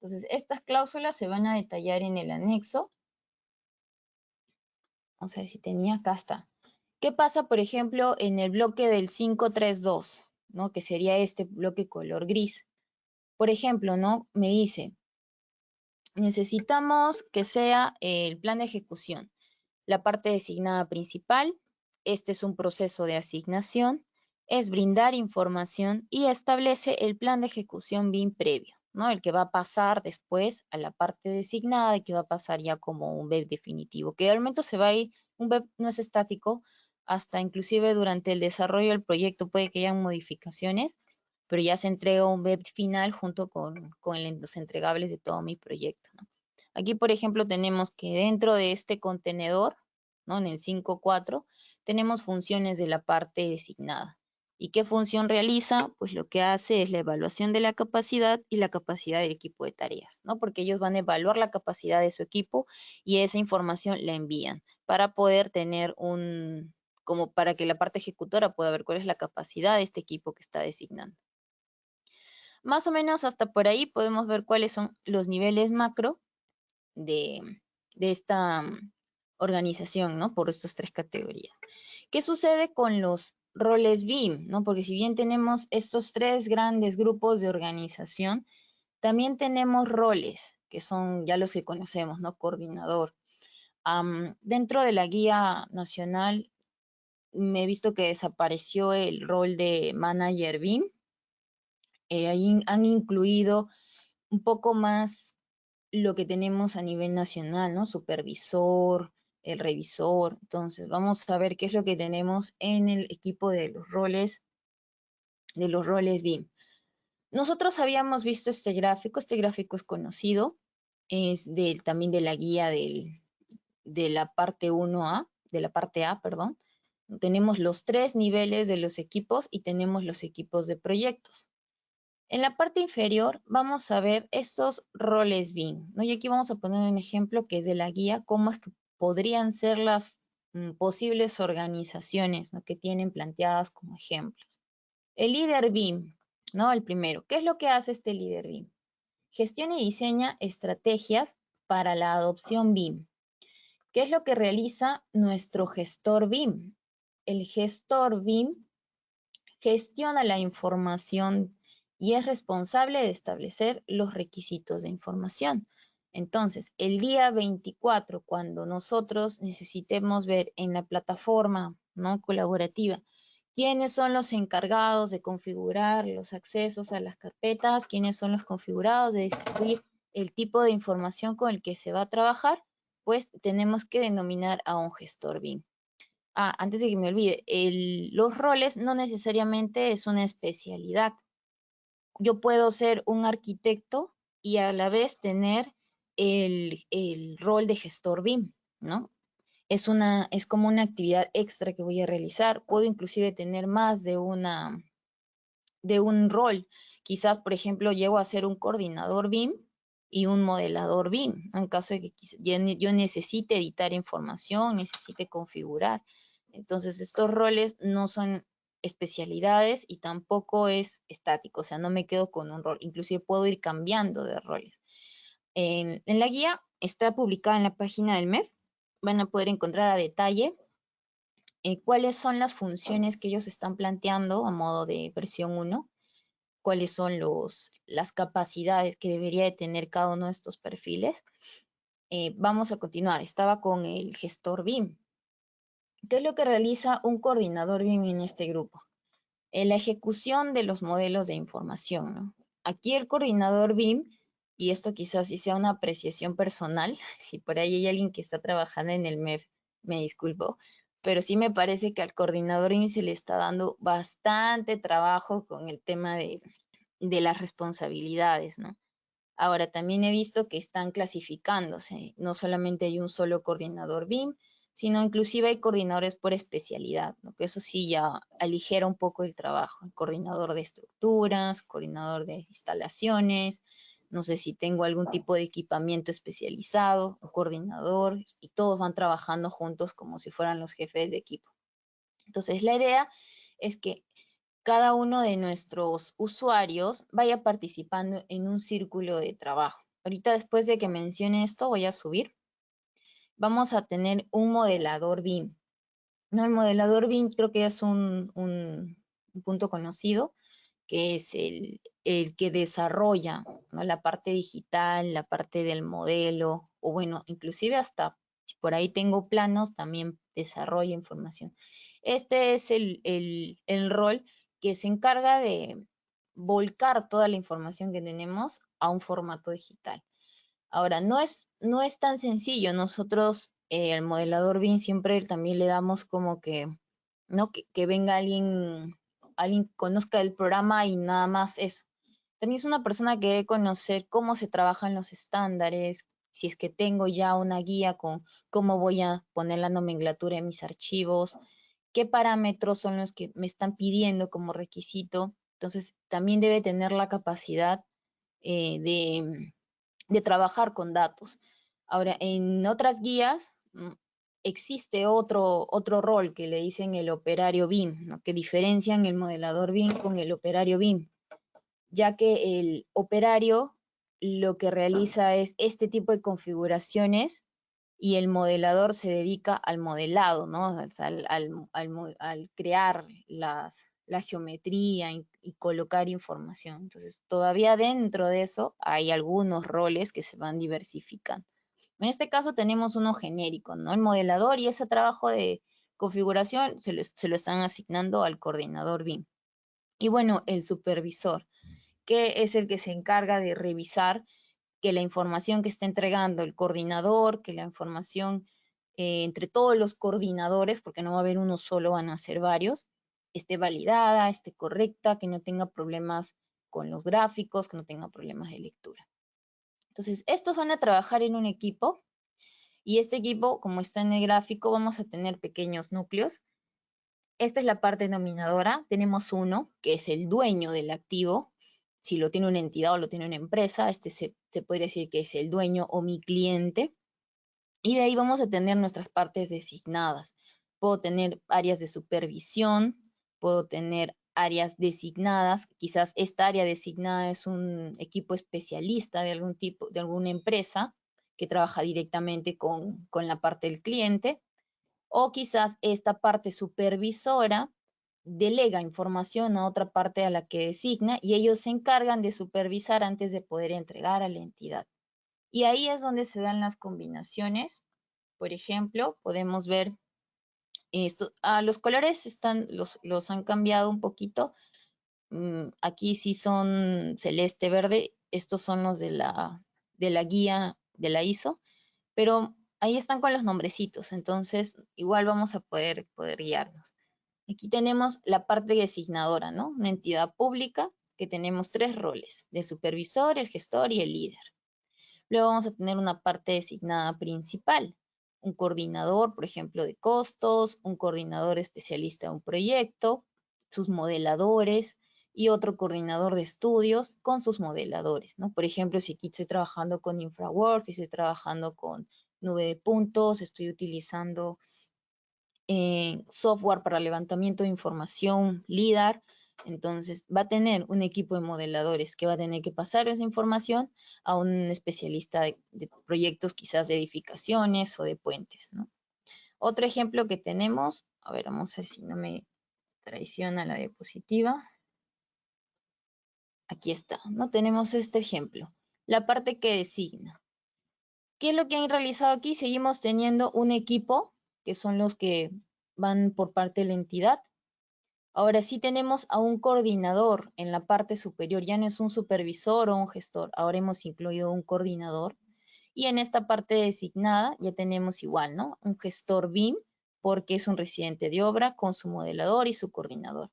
Entonces, estas cláusulas se van a detallar en el anexo. Vamos a ver si tenía, acá está. ¿Qué pasa, por ejemplo, en el bloque del 5.3.2, ¿no? Que sería este bloque color gris? Por ejemplo, ¿no? Me dice, necesitamos que sea el plan de ejecución, la parte designada principal, este es un proceso de asignación, es brindar información y establece el plan de ejecución BIM previo, ¿no? El que va a pasar después a la parte designada y que va a pasar ya como un BEP definitivo, que al momento se va a ir, un BEP no es estático, hasta inclusive durante el desarrollo del proyecto puede que hayan modificaciones, pero ya se entrega un BEP final junto con los entregables de todo mi proyecto, ¿no? Aquí, por ejemplo, tenemos que dentro de este contenedor, ¿no? En el 5.4, tenemos funciones de la parte designada. ¿Y qué función realiza? Pues lo que hace es la evaluación de la capacidad y la capacidad del equipo de tareas, ¿no? Porque ellos van a evaluar la capacidad de su equipo y esa información la envían para poder tener como para que la parte ejecutora pueda ver cuál es la capacidad de este equipo que está designando. Más o menos hasta por ahí podemos ver cuáles son los niveles macro de esta organización, ¿no? Por estas tres categorías. ¿Qué sucede con los roles BIM, ¿no? Porque si bien tenemos estos tres grandes grupos de organización, también tenemos roles, que son ya los que conocemos, ¿no? Coordinador. Dentro de la guía nacional, me he visto que desapareció el rol de manager BIM. Ahí han incluido un poco más lo que tenemos a nivel nacional, ¿no? Supervisor, el revisor. Entonces, vamos a ver qué es lo que tenemos en el equipo de los roles BIM. Nosotros habíamos visto este gráfico es conocido, es también de la guía de la parte 1A, de la parte A, perdón. Tenemos los tres niveles de los equipos y tenemos los equipos de proyectos. En la parte inferior vamos a ver estos roles BIM, ¿no? Y aquí vamos a poner un ejemplo que es de la guía, cómo es que podrían ser las posibles organizaciones, ¿no? Que tienen planteadas como ejemplos. El líder BIM, ¿no? El primero. ¿Qué es lo que hace este líder BIM? Gestiona y diseña estrategias para la adopción BIM. ¿Qué es lo que realiza nuestro gestor BIM? El gestor BIM gestiona la información y es responsable de establecer los requisitos de información. Entonces, el día 24, cuando nosotros necesitemos ver en la plataforma, ¿no?, colaborativa, quiénes son los encargados de configurar los accesos a las carpetas, quiénes son los configurados de distribuir el tipo de información con el que se va a trabajar, pues tenemos que denominar a un gestor BIM. Antes de que me olvide, los roles no necesariamente es una especialidad. Yo puedo ser un arquitecto y a la vez tener el rol de gestor BIM, ¿no? Es como una actividad extra que voy a realizar. Puedo inclusive tener más de un rol. Quizás, por ejemplo, llego a ser un coordinador BIM y un modelador BIM, en caso de que yo necesite editar información, necesite configurar. Entonces, estos roles no son especialidades y tampoco es estático, o sea, no me quedo con un rol, inclusive puedo ir cambiando de roles. En la guía está publicada en la página del MEF, van a poder encontrar a detalle cuáles son las funciones que ellos están planteando a modo de versión 1, cuáles son las capacidades que debería de tener cada uno de estos perfiles. Vamos a continuar. Estaba con el gestor BIM. ¿Qué es lo que realiza un coordinador BIM en este grupo? La ejecución de los modelos de información, ¿no? Aquí el coordinador BIM, y esto quizás sí sea una apreciación personal, si por ahí hay alguien que está trabajando en el MEF, me disculpo, pero sí me parece que al coordinador BIM se le está dando bastante trabajo con el tema de las responsabilidades, ¿no? Ahora, también he visto que están clasificándose, no solamente hay un solo coordinador BIM, sino inclusive hay coordinadores por especialidad, ¿no? Que eso sí ya aligera un poco el trabajo, el coordinador de estructuras, coordinador de instalaciones, no sé si tengo algún tipo de equipamiento especializado, un coordinador, y todos van trabajando juntos como si fueran los jefes de equipo. Entonces, la idea es que cada uno de nuestros usuarios vaya participando en un círculo de trabajo. Ahorita, después de que mencione esto, voy a subir. Vamos a tener un modelador BIM. ¿No? El modelador BIM creo que es un punto conocido, que es el que desarrolla, ¿no?, la parte digital, la parte del modelo, o bueno, inclusive hasta si por ahí tengo planos, también desarrolla información. Este es el rol que se encarga de volcar toda la información que tenemos a un formato digital. Ahora, no es tan sencillo. Nosotros, al modelador BIM, siempre también le damos como que, ¿no?, que venga alguien conozca el programa y nada más eso. También es una persona que debe conocer cómo se trabajan los estándares, si es que tengo ya una guía con cómo voy a poner la nomenclatura en mis archivos, qué parámetros son los que me están pidiendo como requisito. Entonces, también debe tener la capacidad de trabajar con datos. Ahora, en otras guías existe otro rol que le dicen el operario BIM, ¿no?, que diferencian el modelador BIM con el operario BIM, ya que el operario lo que realiza es este tipo de configuraciones y el modelador se dedica al modelado, ¿no?, al crear la geometría y colocar información. Entonces, todavía dentro de eso hay algunos roles que se van diversificando. En este caso tenemos uno genérico, ¿no? El modelador, y ese trabajo de configuración se lo están asignando al coordinador BIM. Y bueno, el supervisor, que es el que se encarga de revisar que la información que está entregando el coordinador, que la información entre todos los coordinadores, porque no va a haber uno solo, van a ser varios, esté validada, esté correcta, que no tenga problemas con los gráficos, que no tenga problemas de lectura. Entonces, estos van a trabajar en un equipo, y este equipo, como está en el gráfico, vamos a tener pequeños núcleos. Esta es la parte denominadora. Tenemos uno, que es el dueño del activo. Si lo tiene una entidad o lo tiene una empresa, este se podría decir que es el dueño o mi cliente. Y de ahí vamos a tener nuestras partes designadas. Puedo tener áreas de supervisión, puedo tener áreas designadas. Quizás esta área designada es un equipo especialista de algún tipo, de alguna empresa que trabaja directamente con la parte del cliente. O quizás esta parte supervisora delega información a otra parte a la que designa, y ellos se encargan de supervisar antes de poder entregar a la entidad. Y ahí es donde se dan las combinaciones. Por ejemplo, podemos ver esto, los colores los han cambiado un poquito. Aquí sí son celeste, verde. Estos son los de la guía de la ISO, pero ahí están con los nombrecitos. Entonces, igual vamos a poder guiarnos. Aquí tenemos la parte designadora, ¿no? Una entidad pública que tenemos 3 roles, de supervisor, el gestor y el líder. Luego vamos a tener una parte designada principal, un coordinador, por ejemplo, de costos, un coordinador especialista de un proyecto, sus modeladores y otro coordinador de estudios con sus modeladores, ¿no? Por ejemplo, si aquí estoy trabajando con InfraWorks, si estoy trabajando con nube de puntos, estoy utilizando software para levantamiento de información, LIDAR. Entonces, va a tener un equipo de modeladores que va a tener que pasar esa información a un especialista de proyectos, quizás de edificaciones o de puentes, ¿no? Otro ejemplo que tenemos, a ver, vamos a ver si no me traiciona la diapositiva. Aquí está, ¿no? Tenemos este ejemplo, la parte que designa. ¿Qué es lo que han realizado aquí? Seguimos teniendo un equipo, que son los que van por parte de la entidad. Ahora sí tenemos a un coordinador en la parte superior, ya no es un supervisor o un gestor, ahora hemos incluido un coordinador. Y en esta parte designada ya tenemos igual, ¿no? Un gestor BIM, porque es un residente de obra con su modelador y su coordinador.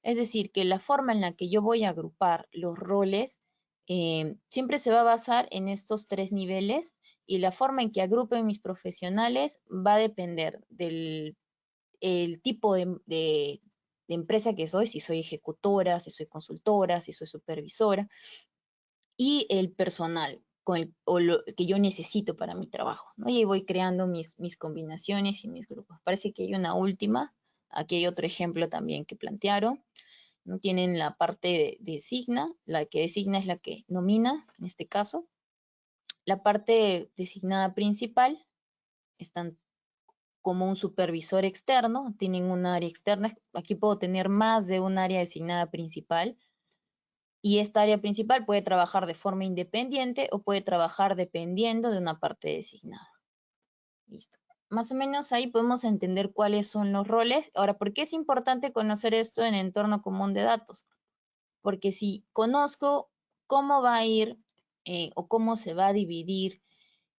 Es decir, que la forma en la que yo voy a agrupar los roles siempre se va a basar en estos 3 niveles, y la forma en que agrupen mis profesionales va a depender del el tipo de empresa que soy, si soy ejecutora, si soy consultora, si soy supervisora, y el personal o lo que yo necesito para mi trabajo, ¿no? Y ahí voy creando mis combinaciones y mis grupos. Parece que hay una última. Aquí hay otro ejemplo también que plantearon, ¿no? Tienen la parte de designa, la que designa es la que nomina, en este caso. La parte designada principal, están como un supervisor externo, tienen un área externa. Aquí puedo tener más de un área designada principal, y esta área principal puede trabajar de forma independiente o puede trabajar dependiendo de una parte designada. Listo. Más o menos ahí podemos entender cuáles son los roles. Ahora, ¿por qué es importante conocer esto en entorno común de datos? Porque si conozco cómo va a ir o cómo se va a dividir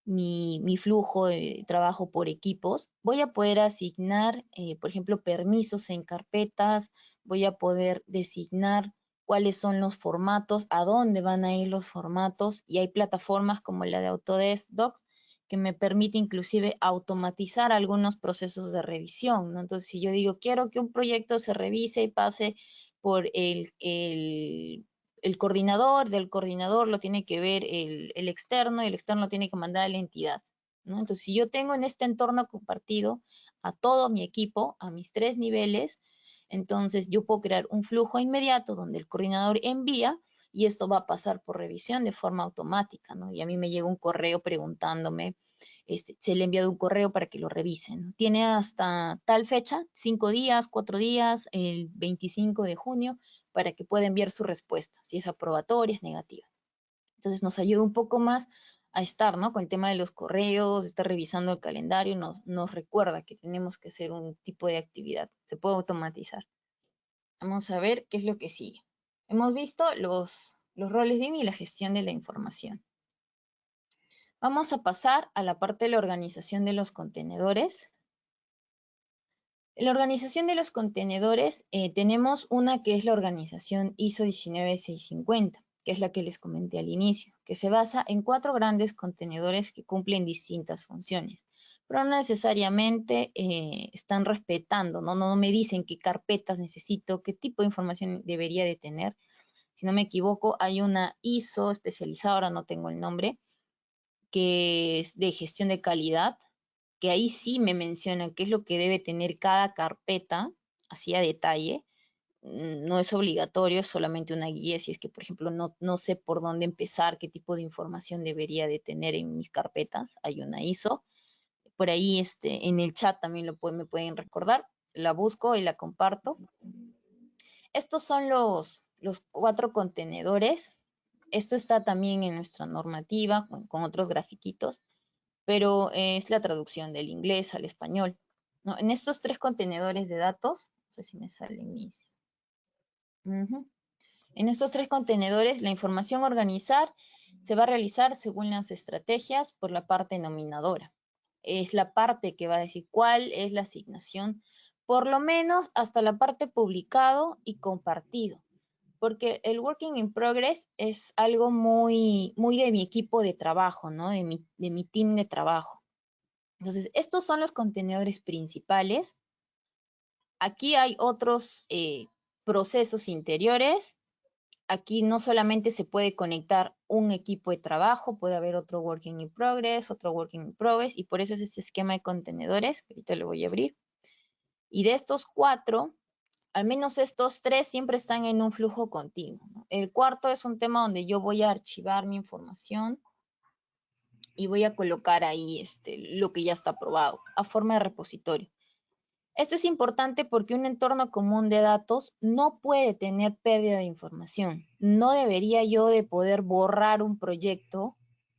mi flujo de trabajo por equipos, voy a poder asignar, por ejemplo, permisos en carpetas, voy a poder designar cuáles son los formatos, a dónde van a ir los formatos, y hay plataformas como la de Autodesk Docs que me permite inclusive automatizar algunos procesos de revisión, ¿no? Entonces, si yo digo, quiero que un proyecto se revise y pase por el coordinador, del coordinador lo tiene que ver el externo, y el externo lo tiene que mandar a la entidad, ¿no? Entonces, si yo tengo en este entorno compartido a todo mi equipo, a mis 3 niveles, entonces yo puedo crear un flujo inmediato donde el coordinador envía, y esto va a pasar por revisión de forma automática, ¿no? Y a mí me llega un correo preguntándome, se le ha enviado un correo para que lo revisen, ¿no? Tiene hasta tal fecha, 5 días, 4 días, el 25 de junio, para que pueda enviar su respuesta, si es aprobatoria, es negativa. Entonces nos ayuda un poco más a estar, ¿no? Con el tema de los correos, estar revisando el calendario, nos recuerda que tenemos que hacer un tipo de actividad, se puede automatizar. Vamos a ver qué es lo que sigue. Hemos visto los roles BIM y la gestión de la información. Vamos a pasar a la parte de la organización de los contenedores. En la organización de los contenedores tenemos una que es la organización ISO 19650, que es la que les comenté al inicio, que se basa en 4 grandes contenedores que cumplen distintas funciones, pero no necesariamente están respetando, ¿no? No me dicen qué carpetas necesito, qué tipo de información debería de tener. Si no me equivoco, hay una ISO especializada, ahora no tengo el nombre, que es de gestión de calidad, que ahí sí me mencionan qué es lo que debe tener cada carpeta, así a detalle. No es obligatorio, es solamente una guía. Si es que, por ejemplo, no sé por dónde empezar, qué tipo de información debería de tener en mis carpetas, hay una ISO. Por ahí en el chat también me pueden recordar, la busco y la comparto. Estos son los 4 contenedores. Esto está también en nuestra normativa con otros grafiquitos, pero es la traducción del inglés al español, ¿no? En estos 3 contenedores de datos, no sé si me salen mis... Ujú. En estos 3 contenedores, la información a organizar se va a realizar según las estrategias por la parte nominadora. Es la parte que va a decir cuál es la asignación, por lo menos hasta la parte publicado y compartido, porque el working in progress es algo muy de mi equipo de trabajo, ¿no? De mi team de trabajo. Entonces, estos son los contenedores principales. Aquí hay otros procesos interiores. Aquí no solamente se puede conectar un equipo de trabajo, puede haber otro working in progress, otro working in progress, y por eso es este esquema de contenedores, que ahorita lo voy a abrir. Y de estos 4, al menos estos 3 siempre están en un flujo continuo, ¿no? El cuarto es un tema donde yo voy a archivar mi información y voy a colocar ahí lo que ya está aprobado a forma de repositorio. Esto es importante porque un entorno común de datos no puede tener pérdida de información. No debería yo de poder borrar un proyecto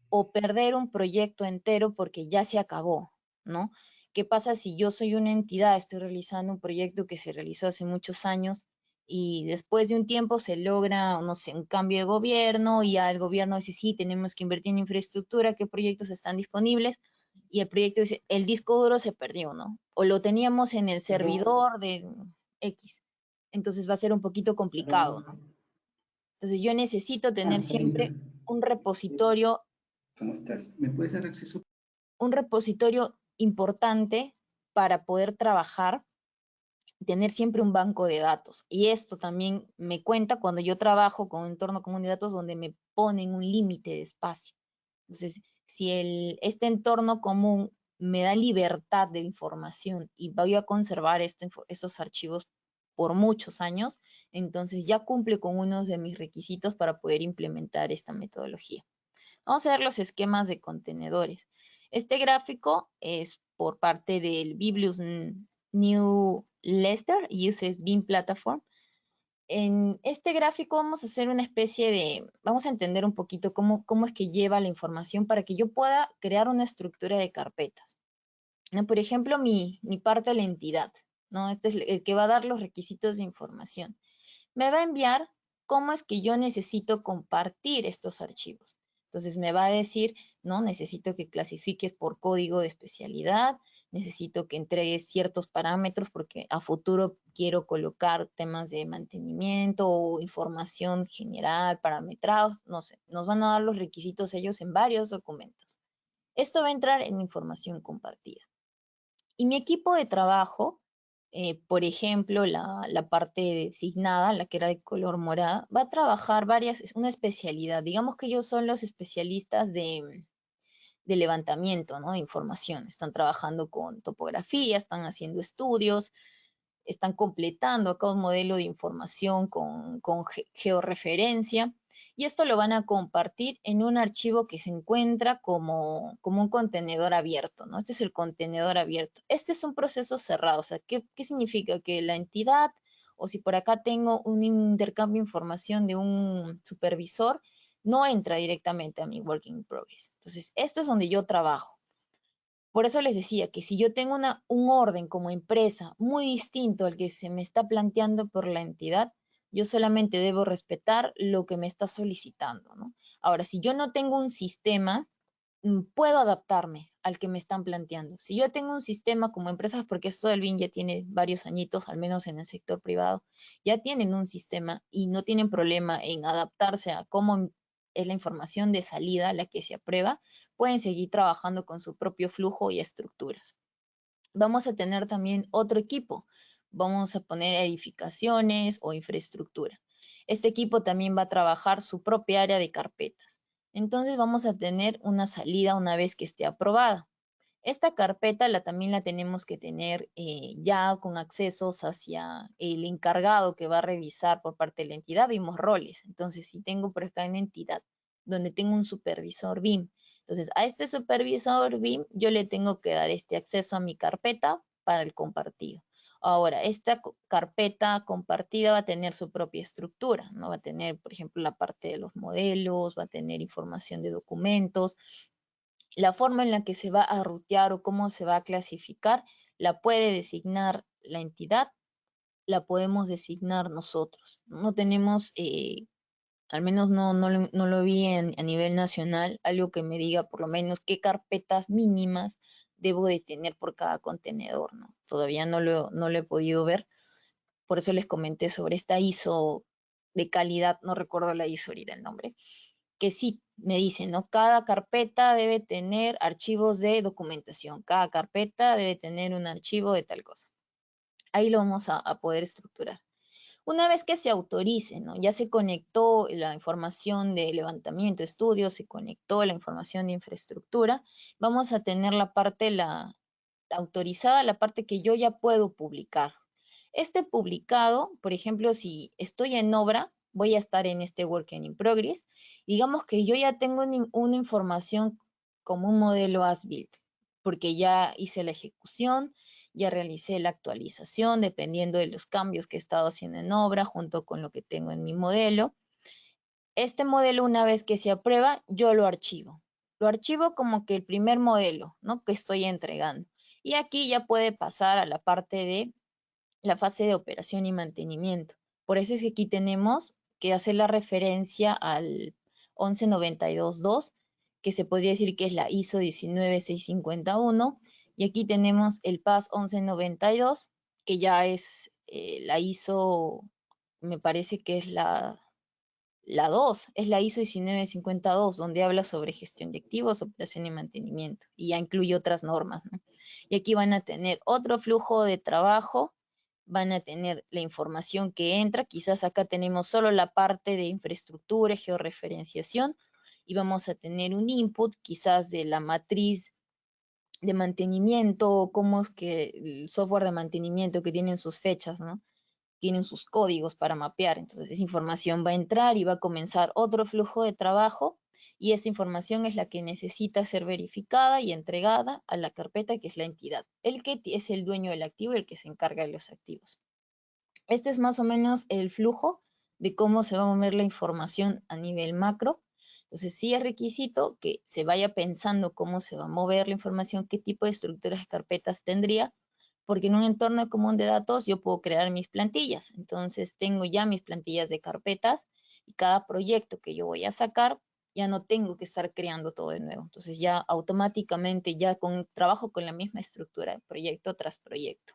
o perder un proyecto entero porque ya se acabó, ¿no? ¿Qué pasa si yo soy una entidad, estoy realizando un proyecto que se realizó hace muchos años y después de un tiempo se logra, no sé, un cambio de gobierno y ya el gobierno dice, sí, tenemos que invertir en infraestructura, qué proyectos están disponibles? Y el proyecto dice, el disco duro se perdió, ¿no? O lo teníamos en el servidor de X. Entonces va a ser un poquito complicado, ¿no? Entonces yo necesito tener siempre un repositorio, ¿Cómo estás? ¿Me puedes dar acceso? un repositorio importante para poder trabajar, tener siempre un banco de datos. Y esto también me cuenta cuando yo trabajo con un entorno común de datos donde me ponen un límite de espacio. Entonces, si este entorno común me da libertad de información y voy a conservar esos archivos por muchos años, entonces ya cumple con uno de mis requisitos para poder implementar esta metodología. Vamos a ver los esquemas de contenedores. Este gráfico es por parte del Biblius New Leicester Uses Beam Platform. En este gráfico vamos a hacer una especie de, vamos a entender un poquito cómo es que lleva la información para que yo pueda crear una estructura de carpetas, ¿no? Por ejemplo, mi parte de la entidad, ¿no? Este es el que va a dar los requisitos de información. Me va a enviar cómo es que yo necesito compartir estos archivos. Entonces me va a decir, no, necesito que clasifiques por código de especialidad, necesito que entregues ciertos parámetros porque a futuro quiero colocar temas de mantenimiento o información general, parametrados, no sé, nos van a dar los requisitos ellos en varios documentos. Esto va a entrar en información compartida. Y mi equipo de trabajo, por ejemplo, la parte designada, la que era de color morada, va a trabajar una especialidad. Digamos que ellos son los especialistas de levantamiento, ¿no? De información. Están trabajando con topografía, están haciendo estudios, están completando acá un modelo de información con georreferencia, y esto lo van a compartir en un archivo que se encuentra como un contenedor abierto, ¿no? Este es el contenedor abierto. Este es un proceso cerrado, o sea, ¿qué significa? Que la entidad, o si por acá tengo un intercambio de información de un supervisor, no entra directamente a mi working in progress. Entonces, esto es donde yo trabajo. Por eso les decía que si yo tengo un orden como empresa muy distinto al que se me está planteando por la entidad, yo solamente debo respetar lo que me está solicitando, ¿no? Ahora, si yo no tengo un sistema, puedo adaptarme al que me están planteando. Si yo tengo un sistema como empresas, porque esto del BIM ya tiene varios añitos, al menos en el sector privado, ya tienen un sistema y no tienen problema en adaptarse a cómo es la información de salida, la que se aprueba, pueden seguir trabajando con su propio flujo y estructuras. Vamos a tener también otro equipo. Vamos a poner edificaciones o infraestructura. Este equipo también va a trabajar su propia área de carpetas. Entonces vamos a tener una salida una vez que esté aprobada. Esta carpeta también la tenemos que tener ya con accesos hacia el encargado que va a revisar por parte de la entidad. Vimos roles. Entonces, si tengo por acá una entidad donde tengo un supervisor BIM, entonces a este supervisor BIM yo le tengo que dar este acceso a mi carpeta para el compartido. Ahora, esta carpeta compartida va a tener su propia estructura, ¿no? Va a tener, por ejemplo, la parte de los modelos, va a tener información de documentos, la forma en la que se va a rutear o cómo se va a clasificar, la puede designar la entidad, la podemos designar nosotros. No tenemos, al menos no lo vi a nivel nacional, algo que me diga por lo menos qué carpetas mínimas debo de tener por cada contenedor, ¿no? Todavía no lo he podido ver, por eso les comenté sobre esta ISO de calidad, no recuerdo la ISO ahorita el nombre, que sí me dice, ¿no? Cada carpeta debe tener archivos de documentación, cada carpeta debe tener un archivo de tal cosa. Ahí lo vamos a poder estructurar. Una vez que se autorice, ¿no? Ya se conectó la información de levantamiento, estudio, se conectó la información de infraestructura, vamos a tener la parte la autorizada, la parte que yo ya puedo publicar. Este publicado, por ejemplo, si estoy en obra, voy a estar en este Working in Progress. Digamos que yo ya tengo una información como un modelo as-built, porque ya hice la ejecución, ya realicé la actualización dependiendo de los cambios que he estado haciendo en obra junto con lo que tengo en mi modelo. Este modelo, una vez que se aprueba, yo lo archivo. Lo archivo como que el primer modelo, ¿no? Que estoy entregando. Y aquí ya puede pasar a la parte de la fase de operación y mantenimiento. Por eso es que aquí tenemos que hacer la referencia al 1192.2, que se podría decir que es la ISO 19651, y aquí tenemos el PAS 1192, que ya es la ISO, me parece que es la 2, es la ISO 19552, donde habla sobre gestión de activos, operación y mantenimiento, y ya incluye otras normas, ¿no? Y aquí van a tener otro flujo de trabajo, van a tener la información que entra, quizás acá tenemos solo la parte de infraestructura, georreferenciación, y vamos a tener un input quizás de la matriz de mantenimiento, cómo es que el software de mantenimiento que tienen sus fechas, ¿no? Tienen sus códigos para mapear. Entonces, esa información va a entrar y va a comenzar otro flujo de trabajo, y esa información es la que necesita ser verificada y entregada a la carpeta, que es la entidad, el que es el dueño del activo y el que se encarga de los activos. Este es más o menos el flujo de cómo se va a mover la información a nivel macro. Entonces, sí es requisito que se vaya pensando cómo se va a mover la información, qué tipo de estructuras de carpetas tendría, porque en un entorno común de datos yo puedo crear mis plantillas. Entonces, tengo ya mis plantillas de carpetas, y cada proyecto que yo voy a sacar, ya no tengo que estar creando todo de nuevo. Entonces, ya automáticamente ya trabajo con la misma estructura, proyecto tras proyecto.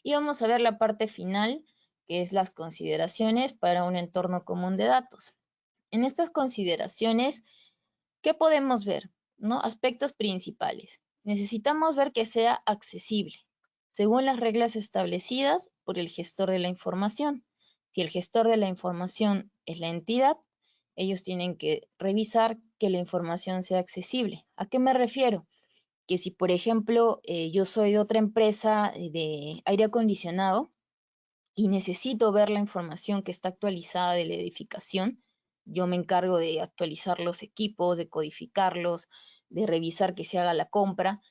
Y vamos a ver la parte final, que es las consideraciones para un entorno común de datos. En estas consideraciones, ¿qué podemos ver? ¿No? Aspectos principales. Necesitamos ver que sea accesible, según las reglas establecidas por el gestor de la información. Si el gestor de la información es la entidad, ellos tienen que revisar que la información sea accesible. ¿A qué me refiero? Que si, por ejemplo, yo soy de otra empresa de aire acondicionado y necesito ver la información que está actualizada de la edificación, yo me encargo de actualizar los equipos, de codificarlos, de revisar que se haga la compra,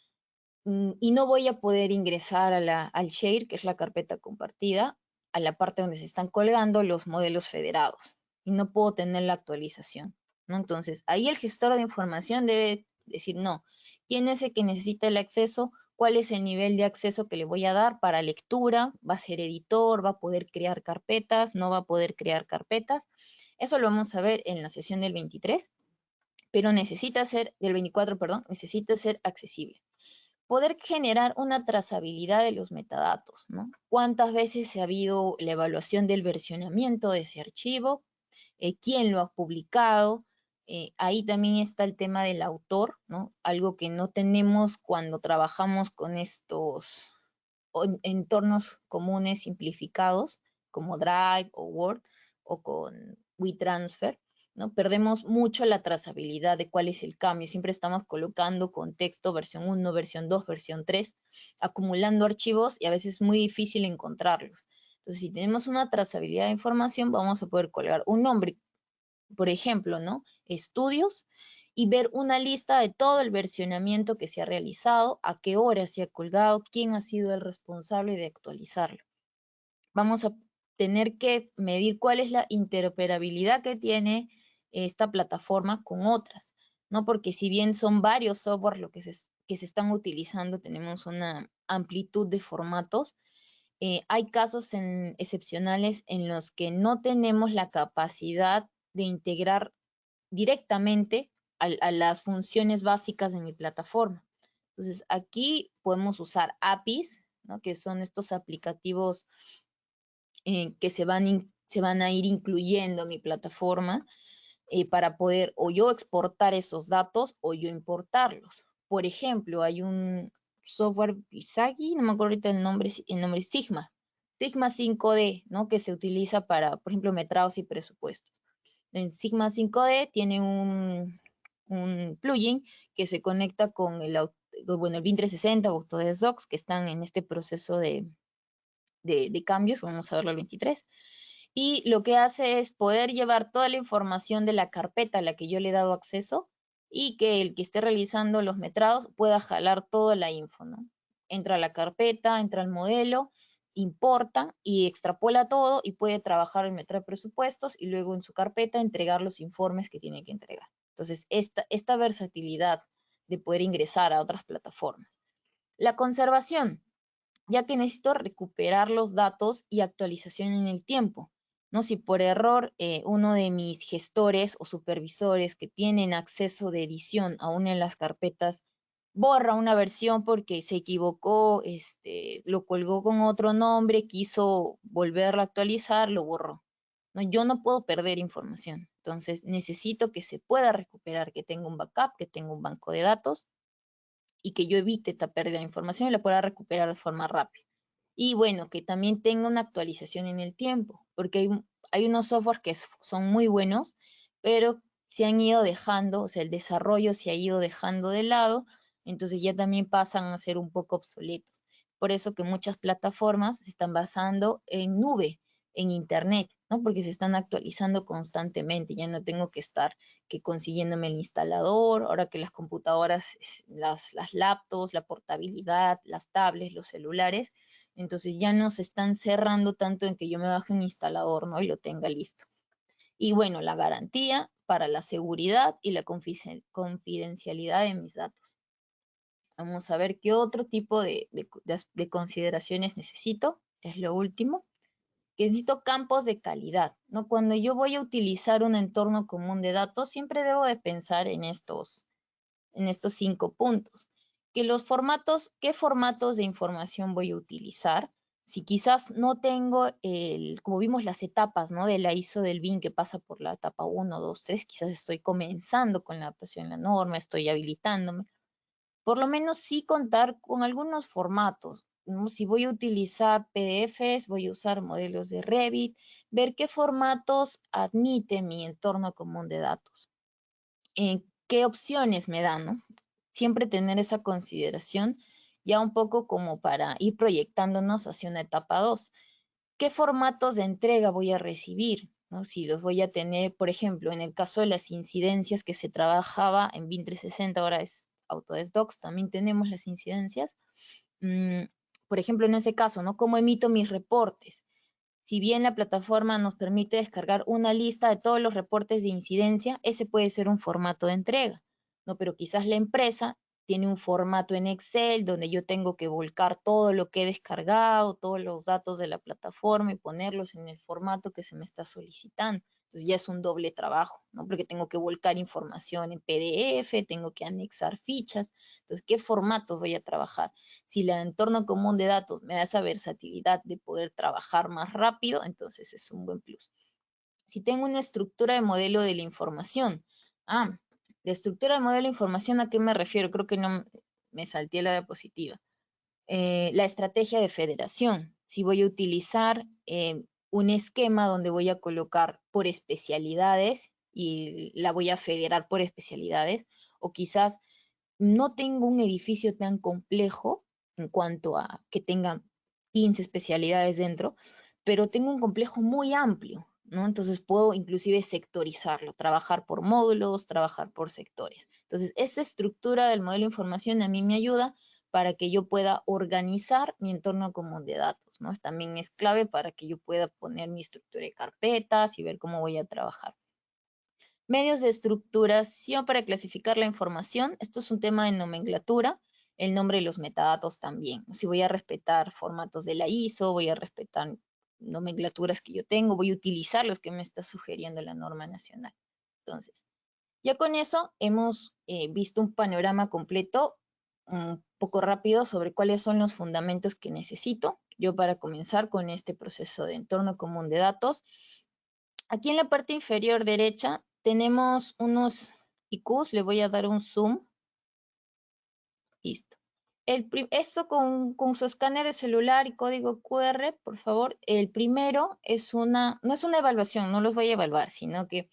y no voy a poder ingresar al share, que es la carpeta compartida, a la parte donde se están colgando los modelos federados, y no puedo tener la actualización, ¿no? Entonces, ahí el gestor de información debe decir, no, ¿quién es el que necesita el acceso? ¿Cuál es el nivel de acceso que le voy a dar para lectura? ¿Va a ser editor? ¿Va a poder crear carpetas? ¿No va a poder crear carpetas? Eso lo vamos a ver en la sesión del 23, pero necesita ser, del 24, perdón, necesita ser accesible. Poder generar una trazabilidad de los metadatos, ¿no? ¿Cuántas veces ha habido la evaluación del versionamiento de ese archivo? ¿Quién lo ha publicado? Ahí también está el tema del autor, ¿no? Algo que no tenemos cuando trabajamos con estos entornos comunes simplificados como Drive o Word o con WeTransfer, ¿no? Perdemos mucho la trazabilidad de cuál es el cambio. Siempre estamos colocando contexto versión 1, versión 2, versión 3, acumulando archivos, y a veces es muy difícil encontrarlos. Entonces, si tenemos una trazabilidad de información, vamos a poder colgar un nombre, por ejemplo, ¿no? Estudios, y ver una lista de todo el versionamiento que se ha realizado, a qué hora se ha colgado, quién ha sido el responsable de actualizarlo. Vamos a tener que medir cuál es la interoperabilidad que tiene esta plataforma con otras, ¿no? Porque si bien son varios software lo que se están utilizando, tenemos una amplitud de formatos, hay casos excepcionales en los que no tenemos la capacidad de integrar directamente a las funciones básicas de mi plataforma. Entonces, aquí podemos usar APIs, ¿no? Que son estos aplicativos que se van a ir incluyendo a mi plataforma para poder o yo exportar esos datos o yo importarlos. Por ejemplo, hay un software Visagi, no me acuerdo ahorita el nombre Sigma 5D, ¿no? Que se utiliza para, por ejemplo, metrados y presupuestos. En Sigma 5D tiene un plugin que se conecta con el BIM 360 o Autodesk Docs, que están en este proceso de cambios, vamos a verlo al 23, y lo que hace es poder llevar toda la información de la carpeta a la que yo le he dado acceso y que el que esté realizando los metrados pueda jalar toda la info, ¿no? Entra a la carpeta, entra al modelo, importa y extrapola todo y puede trabajar en metrado de presupuestos y luego en su carpeta entregar los informes que tiene que entregar. Entonces, esta versatilidad de poder ingresar a otras plataformas. La conservación, ya que necesito recuperar los datos y actualización en el tiempo, ¿no? Si por error uno de mis gestores o supervisores que tienen acceso de edición a una de las carpetas borra una versión porque se equivocó, lo colgó con otro nombre, quiso volverlo a actualizar, lo borró. ¿No? Yo no puedo perder información, entonces necesito que se pueda recuperar, que tenga un backup, que tenga un banco de datos y que yo evite esta pérdida de información y la pueda recuperar de forma rápida. Y bueno, que también tenga una actualización en el tiempo, porque hay unos software que son muy buenos, pero se han ido dejando, o sea, el desarrollo se ha ido dejando de lado, entonces ya también pasan a ser un poco obsoletos. Por eso que muchas plataformas se están basando en nube, en internet, ¿no? Porque se están actualizando constantemente, ya no tengo que estar consiguiéndome el instalador, ahora que las computadoras, las laptops, la portabilidad, las tablets, los celulares, entonces ya no se están cerrando tanto en que yo me baje un instalador, ¿no? Y lo tenga listo. Y bueno, la garantía para la seguridad y la confidencialidad de mis datos. Vamos a ver qué otro tipo de consideraciones necesito. Es lo último. Que necesito campos de calidad, ¿no? Cuando yo voy a utilizar un entorno común de datos, siempre debo de pensar en estos 5 puntos. Que los formatos, ¿qué formatos de información voy a utilizar? Si quizás no tengo como vimos las etapas, ¿no? De la ISO del BIM que pasa por la etapa 1, 2, 3, quizás estoy comenzando con la adaptación a la norma, estoy habilitándome. Por lo menos sí contar con algunos formatos, ¿no? Si voy a utilizar PDFs, voy a usar modelos de Revit, ver qué formatos admite mi entorno común de datos. ¿Qué opciones me dan, ¿no? Siempre tener esa consideración ya un poco como para ir proyectándonos hacia una etapa 2. ¿Qué formatos de entrega voy a recibir? ¿No? Si los voy a tener, por ejemplo, en el caso de las incidencias que se trabajaba en BIM 360, ahora es Autodesk Docs, también tenemos las incidencias. Por ejemplo, en ese caso, ¿no? ¿Cómo emito mis reportes? Si bien la plataforma nos permite descargar una lista de todos los reportes de incidencia, ese puede ser un formato de entrega, ¿no? Pero quizás la empresa tiene un formato en Excel donde yo tengo que volcar todo lo que he descargado, todos los datos de la plataforma y ponerlos en el formato que se me está solicitando. Entonces ya es un doble trabajo, ¿no? Porque tengo que volcar información en PDF, tengo que anexar fichas. Entonces, ¿qué formatos voy a trabajar? Si el entorno común de datos me da esa versatilidad de poder trabajar más rápido, entonces es un buen plus. Si tengo una estructura de modelo de la información, la estructura de modelo de información, ¿a qué me refiero? Creo que no me salté la diapositiva. La estrategia de federación. Si voy a utilizar un esquema donde voy a colocar por especialidades y la voy a federar por especialidades, o quizás no tengo un edificio tan complejo en cuanto a que tenga 15 especialidades dentro, pero tengo un complejo muy amplio. ¿no? Entonces puedo inclusive sectorizarlo, trabajar por módulos, trabajar por sectores. Entonces, esta estructura del modelo de información a mí me ayuda para que yo pueda organizar mi entorno común de datos, ¿no? También es clave para que yo pueda poner mi estructura de carpetas y ver cómo voy a trabajar. Medios de estructuración para clasificar la información. Esto es un tema de nomenclatura. El nombre y los metadatos también. Si voy a respetar formatos de la ISO, voy a respetar nomenclaturas que yo tengo, voy a utilizar los que me está sugiriendo la norma nacional. Entonces, ya con eso hemos visto un panorama completo, un poco rápido sobre cuáles son los fundamentos que necesito yo para comenzar con este proceso de entorno común de datos. Aquí en la parte inferior derecha tenemos unos IQs, le voy a dar un zoom. Listo. Esto con su escáner de celular y código QR, por favor. El primero no es una evaluación, no los voy a evaluar, sino que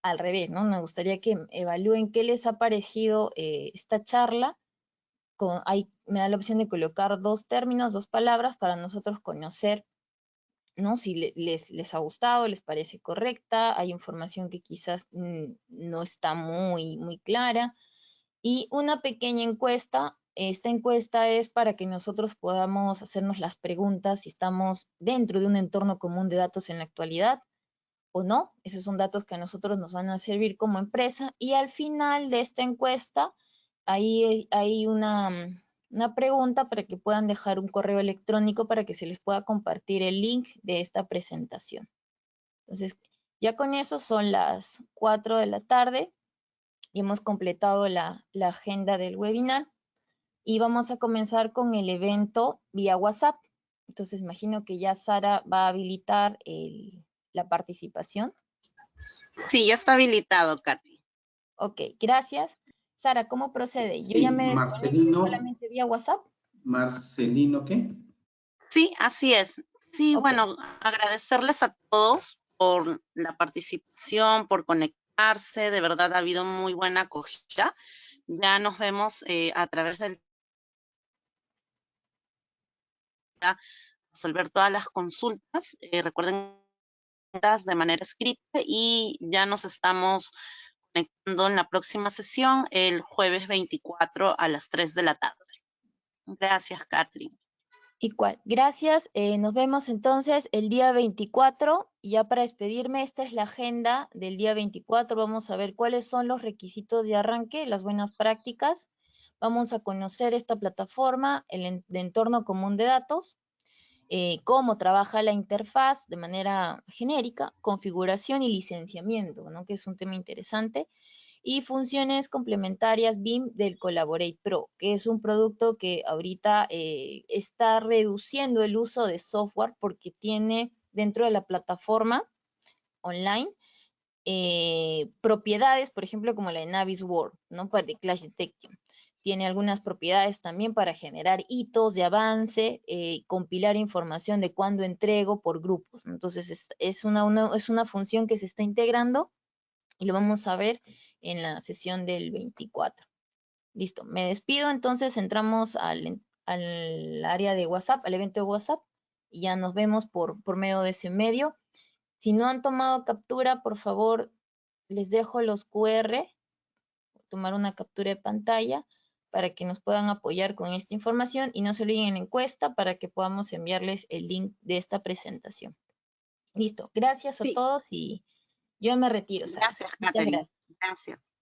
al revés, ¿no? Me gustaría que evalúen qué les ha parecido esta charla. Me da la opción de colocar 2 términos, 2 palabras para nosotros conocer, ¿no? Si les ha gustado, les parece correcta, hay información que quizás no está muy clara. Y una pequeña encuesta. Esta encuesta es para que nosotros podamos hacernos las preguntas si estamos dentro de un entorno común de datos en la actualidad o no. Esos son datos que a nosotros nos van a servir como empresa. Y al final de esta encuesta, ahí hay una pregunta para que puedan dejar un correo electrónico para que se les pueda compartir el link de esta presentación. Entonces, ya con eso son las 4 de la tarde y hemos completado la agenda del webinar y vamos a comenzar con el evento vía WhatsApp. Entonces, imagino que ya Sara va a habilitar la participación. Sí, ya está habilitado, Katy. Ok, gracias. Sara, ¿cómo procede? Yo ya me desconecto solamente vía WhatsApp. Marcelino, ¿qué? Sí, así es. Sí, Ok. bueno, agradecerles a todos por la participación, por conectarse. De verdad ha habido muy buena acogida. Ya nos vemos a través del resolver todas las consultas. Recuerden de manera escrita y ya nos estamos conectando en la próxima sesión el jueves 24 a las 3 de la tarde. Gracias, Catherine. Igual, gracias. Nos vemos entonces el día 24. Y ya para despedirme, esta es la agenda del día 24. Vamos a ver cuáles son los requisitos de arranque, las buenas prácticas. Vamos a conocer esta plataforma, de entorno común de datos, cómo trabaja la interfaz de manera genérica, configuración y licenciamiento, ¿no? Que es un tema interesante. Y funciones complementarias BIM del Collaborate Pro, que es un producto que ahorita está reduciendo el uso de software porque tiene dentro de la plataforma online propiedades, por ejemplo, como la de Navisworks, ¿no? Para de Clash Detection. Tiene algunas propiedades también para generar hitos de avance, compilar información de cuándo entrego por grupos. Entonces, es una función que se está integrando y lo vamos a ver en la sesión del 24. Listo, me despido, entonces entramos al área de WhatsApp, al evento de WhatsApp, y ya nos vemos por medio de ese medio. Si no han tomado captura, por favor, les dejo los QR, tomar una captura de pantalla para que nos puedan apoyar con esta información y no se olviden en la encuesta para que podamos enviarles el link de esta presentación. Listo, gracias a todos y yo me retiro, Sara. Gracias, Muchas Catherine. gracias. Gracias.